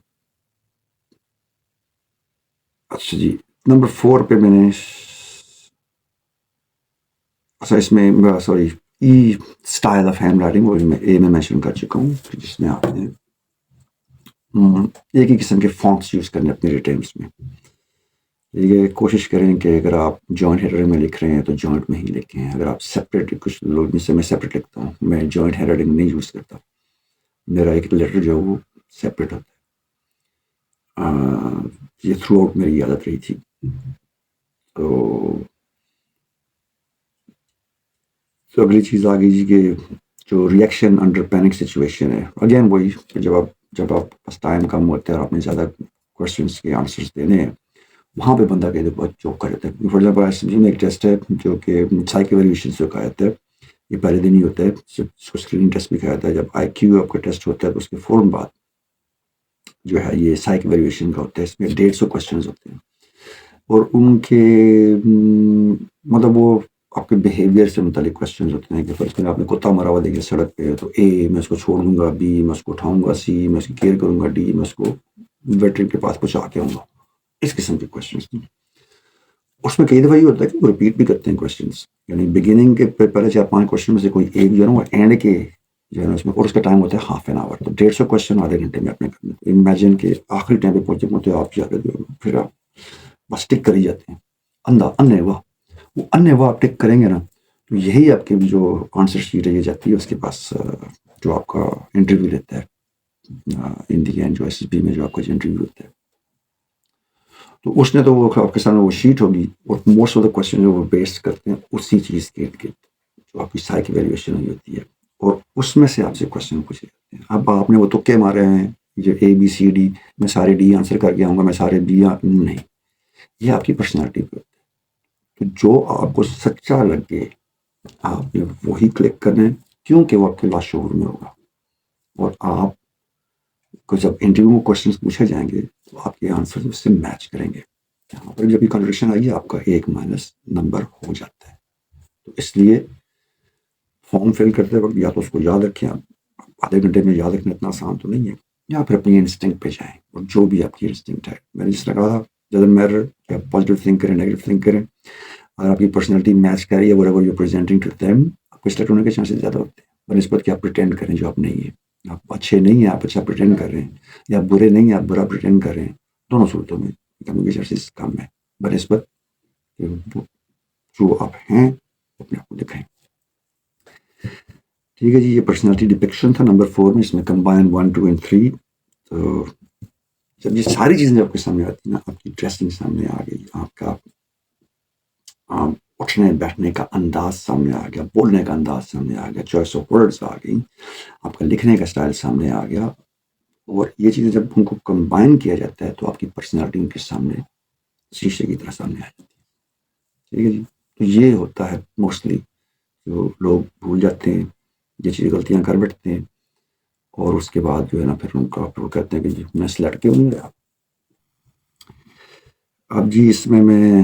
اچھا جی، نمبر 4 پہ میں نے اچھا اس میں sorry style of hand writing وہ میں مینشن کر چکا ہوں، جس میں آپ نے ایک ہی قسم کے فونٹس یوز کرنے اپنے ریٹرنس میں. یہ کوشش کریں کہ اگر آپ جوائنٹ ہیڈر میں لکھ رہے ہیں تو جوائنٹ میں ہی لکھیں. اگر آپ سپریٹ، کچھ لوگ جس سے میں سپریٹ لکھتا ہوں، میں جوائنٹ ہیڈ رائٹنگ نہیں یوز کرتا. میرا ایک لیٹر جو ہے وہ سپریٹ ہوتا ہے. یہ تھرو آؤٹ میری عادت رہی تھی. تو اگلی چیز آ گئی جی کہ جو ریئیکشن انڈر پینک سچویشن ہے. اگین وہی جب آپ پاس ٹائم کم ہوتا ہے اور آپ نے زیادہ کوشچنس کے آنسرس دینے ہیں، وہاں پہ بندہ کہتے بہت چوک کر جاتا ہے. فار ایگزامپل میں ایک ٹیسٹ ہے جو کہ سائیکو ایویلیویشن سے کہا جاتا ہے. یہ پہلے دن ہی ہوتا ہے، اس کو اسکریننگ ٹیسٹ بھی کہا جاتا ہے. جب آئی کیو آپ کا ٹیسٹ ہوتا ہے تو اس کے فوراً بعد جو ہے یہ سائیکو ایویلیویشن کا ہوتا ہے. اس میں 150 کوشچنز ہوتے ہیں، اور ان کے مطلب وہ آپ کے بیہیویئر سے متعلق کوشچنز ہوتے ہیں. کہ فرض کریں آپ نے کتا مرا ہوا دیکھا سڑک پہ، تو اے میں اس کو چھوڑ دوں گا، بی میں اس کو اٹھاؤں گا، سی میں اس کی کیئر کروں گا، ڈی میں اس کو ویٹرنری کے پاس پہنچا کے آؤں گا. اس قسم کے کوشچنس. اس میں کئی دفعہ یہ ہوتا ہے کہ وہ رپیٹ بھی کرتے ہیں کوشچنس. یعنی بگننگ کے پہلے 4-5 کوشچن میں سے کوئی ایک جو ہے نا وہ اینڈ کے جو ہے نا اس میں، اور اس کا ٹائم ہوتا ہے ½ این آور. تو 150 کوشچن آدھے گھنٹے میں اپنے کرنے. امیجن کہ آخری ٹائم پہ پہنچے آپ جا کے پھر آپ بس ٹک کر ہی جاتے ہیں. اندھے وہ انیوا آپ ٹک کریں گے نا، تو یہی آپ کی جو آنسر شیٹ ہے یہ جاتی ہے اس کے پاس، جو آپ کا انٹرویو لیتا ہے ان دی اینڈ، جو ایس ایس بی میں جو آپ کا انٹرویو ہوتا ہے. تو اس نے تو وہ آپ کے سامنے وہ شیٹ ہوگی، اور موسٹ آف دا کوشچن جو وہ بیس کرتے ہیں اسی چیز کے جو آپ کی سائیکو ایویلیویشن ہوئی ہوتی ہے، اور اس میں سے آپ سے کوشچن پوچھے جاتے ہیں. اب آپ نے وہ تکے مارے ہیں جو اے بی سی ڈی، میں سارے ڈی آنسر کر کے آؤں گا، میں سارے بی نہیں. یہ آپ کی پرسنالٹی پہ ہوتا ہے. تو جو آپ کو سچا لگے آپ نے وہی کلک کرنا ہے، کیونکہ وہ آپ کے لاشعور میں ہوگا. اور آپ کو جب انٹرویو میں کوشچنس پوچھے جائیں گے تو آپ کے آنسر اس سے میچ کریں گے. یہاں پر جب بھی کنڈیشن آئی ہے آپ کا 1- نمبر ہو جاتا ہے. تو اس لیے فارم فل کرتے وقت یا تو اس کو یاد رکھیں. آدھے گھنٹے میں یاد رکھنا اتنا آسان تو نہیں ہے. یا پھر اپنی انسٹنکٹ پہ جائیں، اور جو بھی آپ کی انسٹنکٹ ہے. میں نے جس طرح کہا ڈزنٹ میٹر کہ آپ پازیٹیو تھنک کریں نیگیٹو تھنک کریں، اگر آپ کی پرسنالٹی میچ کر رہی ہے whatever you're presenting to them، آپ کو اسٹارٹ ہونے کے چانسز زیادہ ہوتے ہیں بنسبت کہ آپ پریٹینڈ کریں جو آپ نہیں ہیں. آپ اچھے نہیں ہیں، آپ اچھا پریٹینڈ کر رہے ہیں، یا برے نہیں ہیں، آپ برا پریٹینڈ کر رہے ہیں. دونوں صورتوں میں کمی کے چانسز کم ہے بنسبت جو آپ ہیں اپنے آپ کو دکھائیں. ٹھیک ہے جی، یہ پرسنالٹی ڈپکشن تھا نمبر 4 میں. اس میں کمبائن 1، 2 and 3. تو جب یہ ساری چیزیں آپ کے سامنے آتی ہیں نا، آپ کی ڈریسنگ سامنے آ گئی، آپ کا اٹھنے بیٹھنے کا انداز سامنے آ گیا، بولنے کا انداز سامنے آ گیا، چوائس آف ورڈز آ گئی، آپ کا لکھنے کا اسٹائل سامنے آ گیا، اور یہ چیزیں جب ان کو کمبائن کیا جاتا ہے تو آپ کی پرسنالٹی ان کے سامنے شیشے کی طرح سامنے آ جاتی ہے. ٹھیک ہے جی. تو یہ ہوتا ہے موسٹلی جو لوگ بھول جاتے ہیں، یہ چیزیں غلطیاں کر بیٹھتے ہیں، اور اس کے بعد جو ہے نا پھر ان کا پھر وہ کہتے ہیں کہ جی میں سلیکٹ کیوں نہیں گیا. اب جی اس میں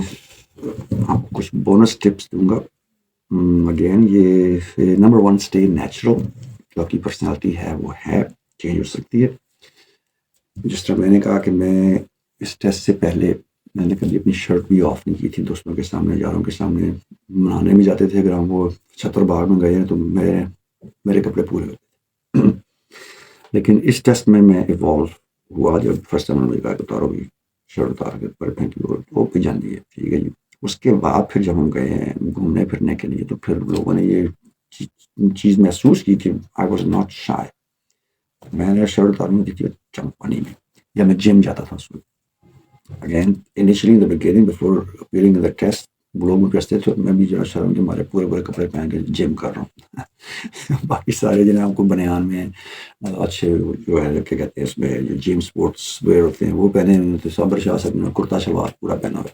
آپ کو کچھ بونس ٹپس دوں گا. اگین یہ نمبر 1 اسٹے نیچرل. جو آپ کی پرسنالٹی ہے وہ ہے چینج ہو سکتی ہے. جس طرح میں نے کہا کہ میں اس ٹیسٹ سے پہلے میں نے کبھی اپنی شرٹ بھی آف نہیں کی تھی دوستوں کے سامنے، یاروں کے سامنے. منانے بھی جاتے تھے اگر ہم وہ چھتر باغ میں گئے ہیں تو میرے کپڑے پورے ہوتے تھے. لیکن اس ٹیسٹ میں ایوالو ہوا جب فرسٹ ٹائم نے کہا کہ اتارو بھی شرٹ اتار کے پر پھینکی وہ پہ جاندی ہے. ٹھیک ہے جی. اس کے بعد پھر جب ہم گئے ہیں گھومنے پھرنے کے لیے تو پھر لوگوں نے یہ چیز محسوس کی کہ آئی واز ناٹ شائے. میں نے شرٹ اتارنی دی تھی چمپانی میں، یا میں جم جاتا تھا اس وقت. Again initially in the beginning before appearing in the test لوگ مجھے کہتے تھے، میں بھی جو ہے شرم کے مارے پورے کپڑے پہن کے جم کر رہا ہوں. باقی سارے جنہیں آپ کو بنیان میں اچھے جو ہے کیا کہتے ہیں اس میں جو جم اسپورٹس ویئر ہوتے ہیں وہ پہنے ہوئے تھے. صابر شاہ صاحب نے کرتا شلوار پورا پہنا ہوا.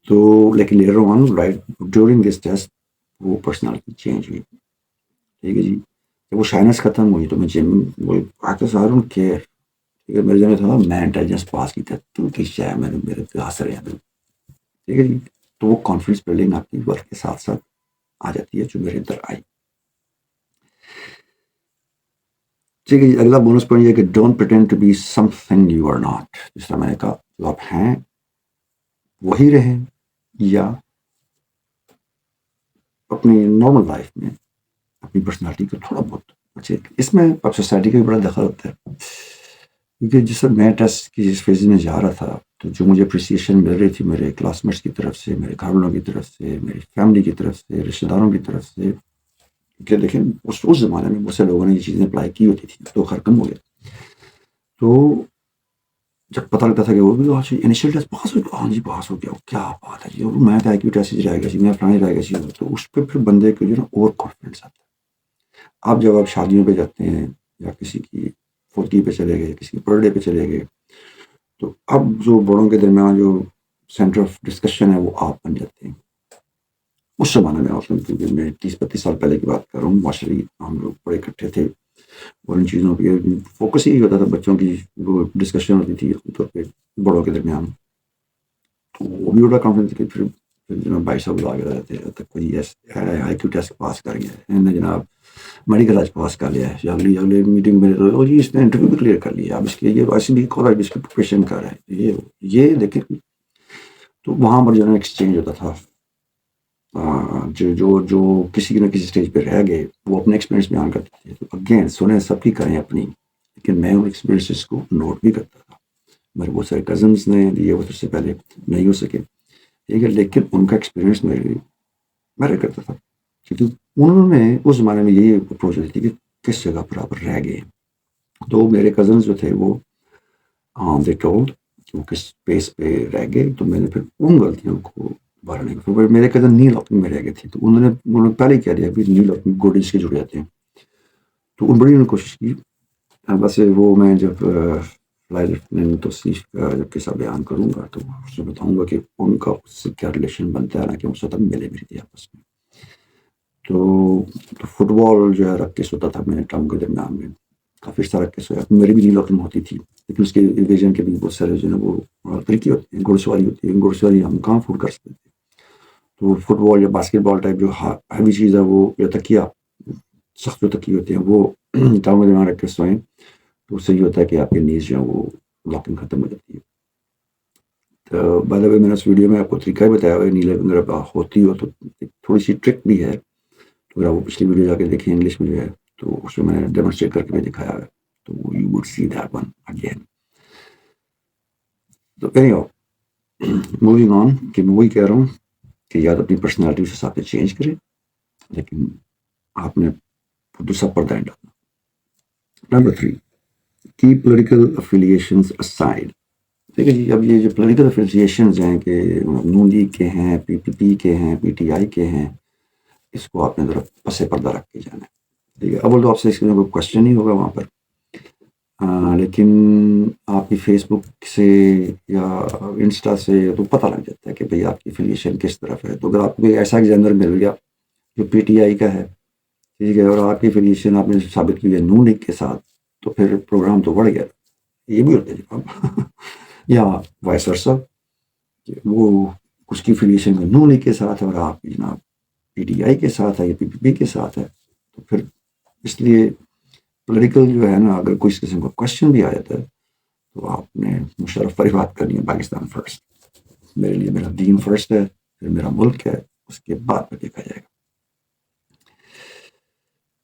تو لیکن later on right during this test وہ پرسنالٹی چینج ہوئی. ٹھیک ہے جی. جب وہ شائنس ختم ہوئی تو میں جم وہ آئی ڈونٹ کیئر. ٹھیک ہے. میرے ذہن میں تھا میں انٹیلیجنس پاس کی تھا تو کس چاہے میرے ہاتھ سے رہے. ٹھیک ہے جی. تو وہ کانفیڈنس بلڈنگ آپ کی ورک کے ساتھ ساتھ آ جاتی ہے جو میرے اندر آئی. ٹھیک ہے جی. اگلا بونس پوائنٹ یہ کہ don't pretend to be something you are not. جس طرح میں نے کہا جو آپ ہیں وہی رہیں، یا اپنی نارمل لائف میں اپنی پرسنالٹی کو تھوڑا بہت اچھے. اس میں اب سوسائٹی کا بھی بڑا دخل ہوتا ہے، کیونکہ جس وقت میں ٹیسٹ کی جس فیز میں جا رہا تھا تو جو مجھے اپریسیشن مل رہی تھی میرے کلاس میٹس کی طرف سے، میرے گھر والوں کی طرف سے، میری فیملی کی طرف سے، رشتے داروں کی طرف سے، کہ دیکھیں اس زمانے میں بہت سے لوگوں نے یہ چیزیں اپلائی کی ہوتی تھی تو خیر کم ہو گیا. تو جب پتہ لگتا تھا کہ وہ بھی انیشیل ٹیسٹ پاس ہو گیا، ہاں جی پاس ہو گیا، کیا بات ہے جی، میں آئی کیو ٹیسٹ رہ گیا سی، میں فلانے رہ گیا سی، تو اس پہ پھر بندے کو جو نا اوور کانفیڈنس آتا ہے. اب جب آپ شادیوں پہ جاتے ہیں یا کسی کی فوتی پہ چلے گئے، کسی کی برتھ ڈے پہ چلے گئے، تو اب جو بڑوں کے درمیان جو سینٹر آف ڈسکشن ہے وہ آپ بن جاتے ہیں. اس زمانے میں 30-32 سال پہلے کی بات کر رہا ہوں. معاشرے ہم لوگ بڑے اکٹھے تھے اور ان چیزوں پہ فوکس ہی ہوتا تھا. بچوں کی وہ ڈسکشن ہوتی تھی عام طور پہ بڑوں کے درمیان، تو وہ بھی بڑا کانفیڈنس کہ پھر جناب بھائی صاحب لا کے رہتے تک کوئی آئی کیو ٹیسٹ پاس کر گیا ہے جناب، میڈیکل آج پاس کر لیا ہے، اگلی میٹنگ میں اور جی اس نے انٹرویو بھی کلیئر کر لیا، اب اس کے یہ ویسے بھی کالج اس کی پریپریشن کر رہا ہے. یہ دیکھیں تو وہاں پر جو ہے نا ایکسچینج ہوتا تھا. جو کسی نہ کسی اسٹیج پہ رہ گئے وہ اپنے ایکسپیرینس بیان کرتے تھے. تو اگین سنیں سب کی کریں اپنی، لیکن میں ان ایکسپیرینسز کو نوٹ بھی کرتا تھا. میرے بہت سارے کزنس نے دیے وہ سے پہلے نہیں ہو سکے. ٹھیک ہے. لیکن ان کا ایکسپیرینس میں کرتا تھا، کیونکہ انہوں نے اس زمانے میں یہی اپروچ ہوتی تھی کہ کس جگہ پر آپ رہ گئے. تو میرے کزنس جو تھے وہ دے ٹولڈ کہ وہ کس پیس پہ رہ گئے. تو میں نے پھر ان غلطیوں کو بھرنے کو، میرے کزن نیل لاکنگ میں رہ گئے تھے تو انہوں نے پہلے کیا دیا کہ نیل لاکنگ گوڈیز کے جڑ جاتے ہیں. تو ان بڑی انہوں نے کوشش کی. بس وہ میں جب فلائی لیفٹیننٹ توصیف کا جب قصہ بیان کروں گا تو اس میں بتاؤں گا کہ ان کا اس سے کیا ریلیشن بنتا ہے، کہ اس وقت ملے بھی تھے آپس میں. تو فٹ بال جو ہے رکس ہوتا تھا میرے ٹرم کے درمیان میں، کافی سارا رکس ہوا. میری بھی نیل لاکنگ ہوتی تھی، لیکن اس کے ایویژن کے بھی بہت سارے جو ہے وہ طریقے ہوتے ہیں. گھوڑ سواری ہوتی ہے، گھوڑ سواری ہم کہاں فوٹ کر سکتے تھے. تو فٹ بال یا باسکٹ بال ٹائپ جو ہیوی چیز ہے وہ یا تکیا سخت جو تکیے ہوتے ہیں وہ ٹرم کے درمیان رکھ کے سوئیں تو اس سے یہ ہوتا ہے کہ آپ کے نیز جو ہے وہ لاکنگ ختم ہو جاتی ہے. تو بائی دا وے میں نے اس ویڈیو میں آپ کو طریقہ بتایا ہوا ہے. نیلے اگر ہوتی ہو تو تھوڑی سی ٹرک بھی ہے، تو اگر آپ وہ پچھلی ویڈیو جا کے دیکھیں انگلش میں جو ہے تو اس میں نے ڈیمونسٹریٹ کر کے بھی دکھایا ہے. تو you would see that one again. تو موونگ آن کہ میں وہی کہہ رہا ہوں کہ یا تو اپنی پرسنالٹی اس حساب سے چینج کریں، لیکن آپ نے دوسرا پردہ نہیں ڈالنا. Number 3 keep political affiliations aside. ٹھیک ہے جی. اب یہ جو پولیٹیکل افیلیشنز ہیں کہ نون لیگ کے ہیں, پی پی پی کے ہیں, پی ٹی آئی کے ہیں, اس کو آپ نے ذرا پس پردہ رکھ کے جانا ہے. ٹھیک ہے. اول تو آپ سے اس میں کوئی کوشچن نہیں ہوگا وہاں پر, لیکن آپ کی فیس بک سے یا انسٹا سے تو پتہ لگ جاتا ہے کہ بھئی آپ کی افیلیشن کس طرف ہے. تو اگر آپ کو ایسا ایگزامنر مل گیا جو پی ٹی آئی کا ہے, ٹھیک ہے, اور آپ کی افیلیشن آپ نے ثابت کی ہے نون لیگ کے ساتھ, تو پھر پروگرام تو بڑھ گیا. یہ بھی ہوتا ہے جناب. یا وائس ورسا, وہ اس کی افیلیشن میں نون لیگ کے ساتھ ہے اور آپ کی جناب پی ٹی آئی کے ساتھ ہے یا پی پی پی کے ساتھ ہے. تو پھر اس لیے پولیٹیکل جو ہے نا, اگر کوئی اس قسم کا کوشچن بھی آ جاتا ہے تو آپ نے مشرف پر بات کرنی ہے پاکستان فرسٹ. میرے لیے میرا دین فرسٹ ہے, پھر میرا ملک ہے, اس کے بعد میں دیکھا جائے گا.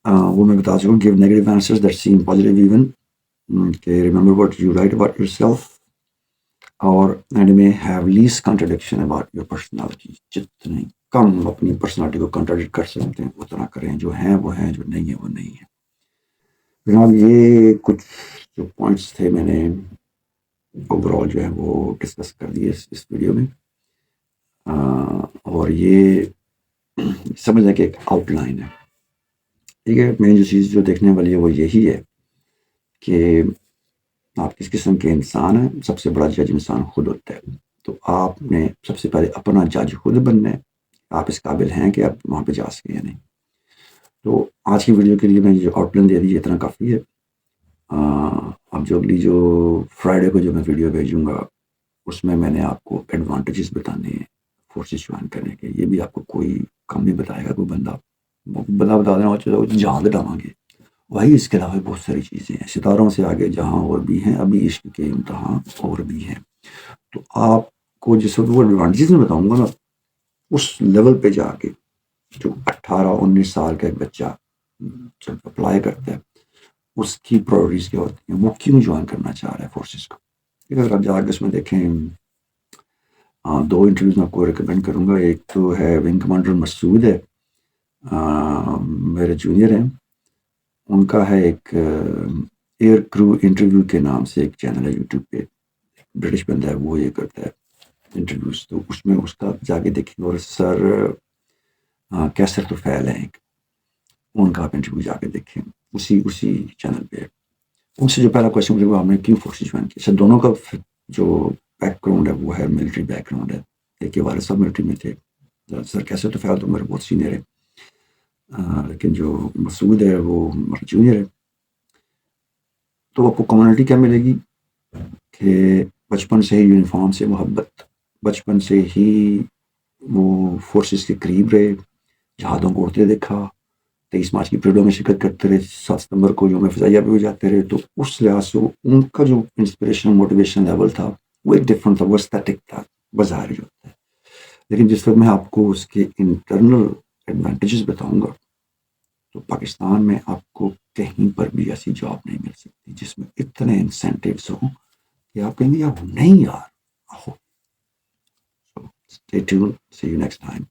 وہ میں بتا چکا ہوں, give negative answers that same positive even, کہ remember what you write about yourself, اور اینڈ میں have less contradiction about your personality. جتنے کم اپنی پرسنالٹی کو کنٹرڈکٹ کر سکتے ہیں اتنا کریں. جو ہیں وہ ہیں, جو نہیں ہیں وہ نہیں ہیں. جناب یہ کچھ جو پوائنٹس تھے میں نے اوور آل جو ہے وہ ڈسکس کر دیے اس ویڈیو میں, اور یہ سمجھنا کہ ایک آؤٹ لائن ہے. ٹھیک ہے. مین جو چیز جو دیکھنے والی ہے وہ یہی ہے کہ آپ کس قسم کے انسان ہیں. سب سے بڑا جج انسان خود ہوتا ہے. تو آپ نے سب سے پہلے اپنا جج خود بننا ہے. آپ اس قابل ہیں کہ آپ وہاں پہ جا سکیں یا نہیں. تو آج کی ویڈیو کے لیے میں جو آؤٹ لائن دے دی اتنا کافی ہے. اب جو اگلی جو فرائیڈے کو جو میں ویڈیو بھیجوں گا اس میں نے آپ کو ایڈوانٹیجز بتانے ہیں فورسز جوائن کرنے کے. یہ بھی آپ کو کوئی کم نہیں بتائے گا. کوئی بتا دینا چلو جہاں ڈالیں گے وہی. اس کے علاوہ بہت ساری چیزیں ہیں. ستاروں سے آگے جہاں اور بھی ہیں, ابھی عشق کے امتحان اور بھی ہیں. تو آپ کو جس وقت وہ ایڈوانٹیجز میں بتاؤں گا نا, اس لیول پہ جا کے جو 18-19 سال کا ایک بچہ جب اپلائی کرتا ہے اس کی پرائرٹیز کیا ہوتی ہیں, وہ کیوں جوائن کرنا چاہ رہا ہے فورسز کو. اگر آپ جا کے اس میں دیکھیں, 2 انٹرویوز میں آپ کو ریکمینڈ کروں گا. ایک تو ہے ونگ کمانڈر مسعود ہے, میرے جونیئر ہیں. ان کا ہے ایک ایئر کرو انٹرویو کے نام سے ایک چینل ہے یوٹیوب پہ. برٹش بندہ ہے, وہ یہ کرتا ہے انٹرویوز. تو اس میں اس کا جا کے دیکھیں. اور سر کیسر تو فیل ہے ایک, ان کا آپ انٹرویو جا کے دیکھیں اسی چینل پہ. ان سے جو پہلا کوشچن پوچھا ہم نے کیوں فورسز جوائن کیا. سر دونوں کا جو بیک گراؤنڈ ہے وہ ہے ملٹری بیک گراؤنڈ ہے. ایک کے والد صاحب ملٹری میں تھے. سر کیسے تو فیل تو میرے بہت سینئر ہے, لیکن جو مسعود ہے وہ ہمارا جونیئر ہے. تو آپ کو کمیونٹی کیا ملے گی کہ بچپن سے ہی یونیفارم سے محبت, بچپن سے ہی وہ فورسز کے قریب رہے, جہادوں کو اڑتے دیکھا, 23 مارچ کی پریڈوں میں شرکت کرتے رہے, 7 ستمبر کو یوم فضائیہ پہ بھی جاتے رہے. تو اس لحاظ سے ان کا جو انسپریشن موٹیویشن لیول تھا وہ ایک ڈفرنٹ تھا, وہ اسٹیٹک تھا بظاہر جو ہوتا ہے. لیکن جس وقت میں آپ کو اس کے انٹرنل ایڈوانٹیجز بتاؤں گا تو پاکستان میں آپ کو کہیں پر بھی ایسی جاب نہیں مل سکتی جس میں اتنے انسینٹیوز ہوں کہ آپ کہیں گے یار نہیں یار. Stay tuned. See you next time.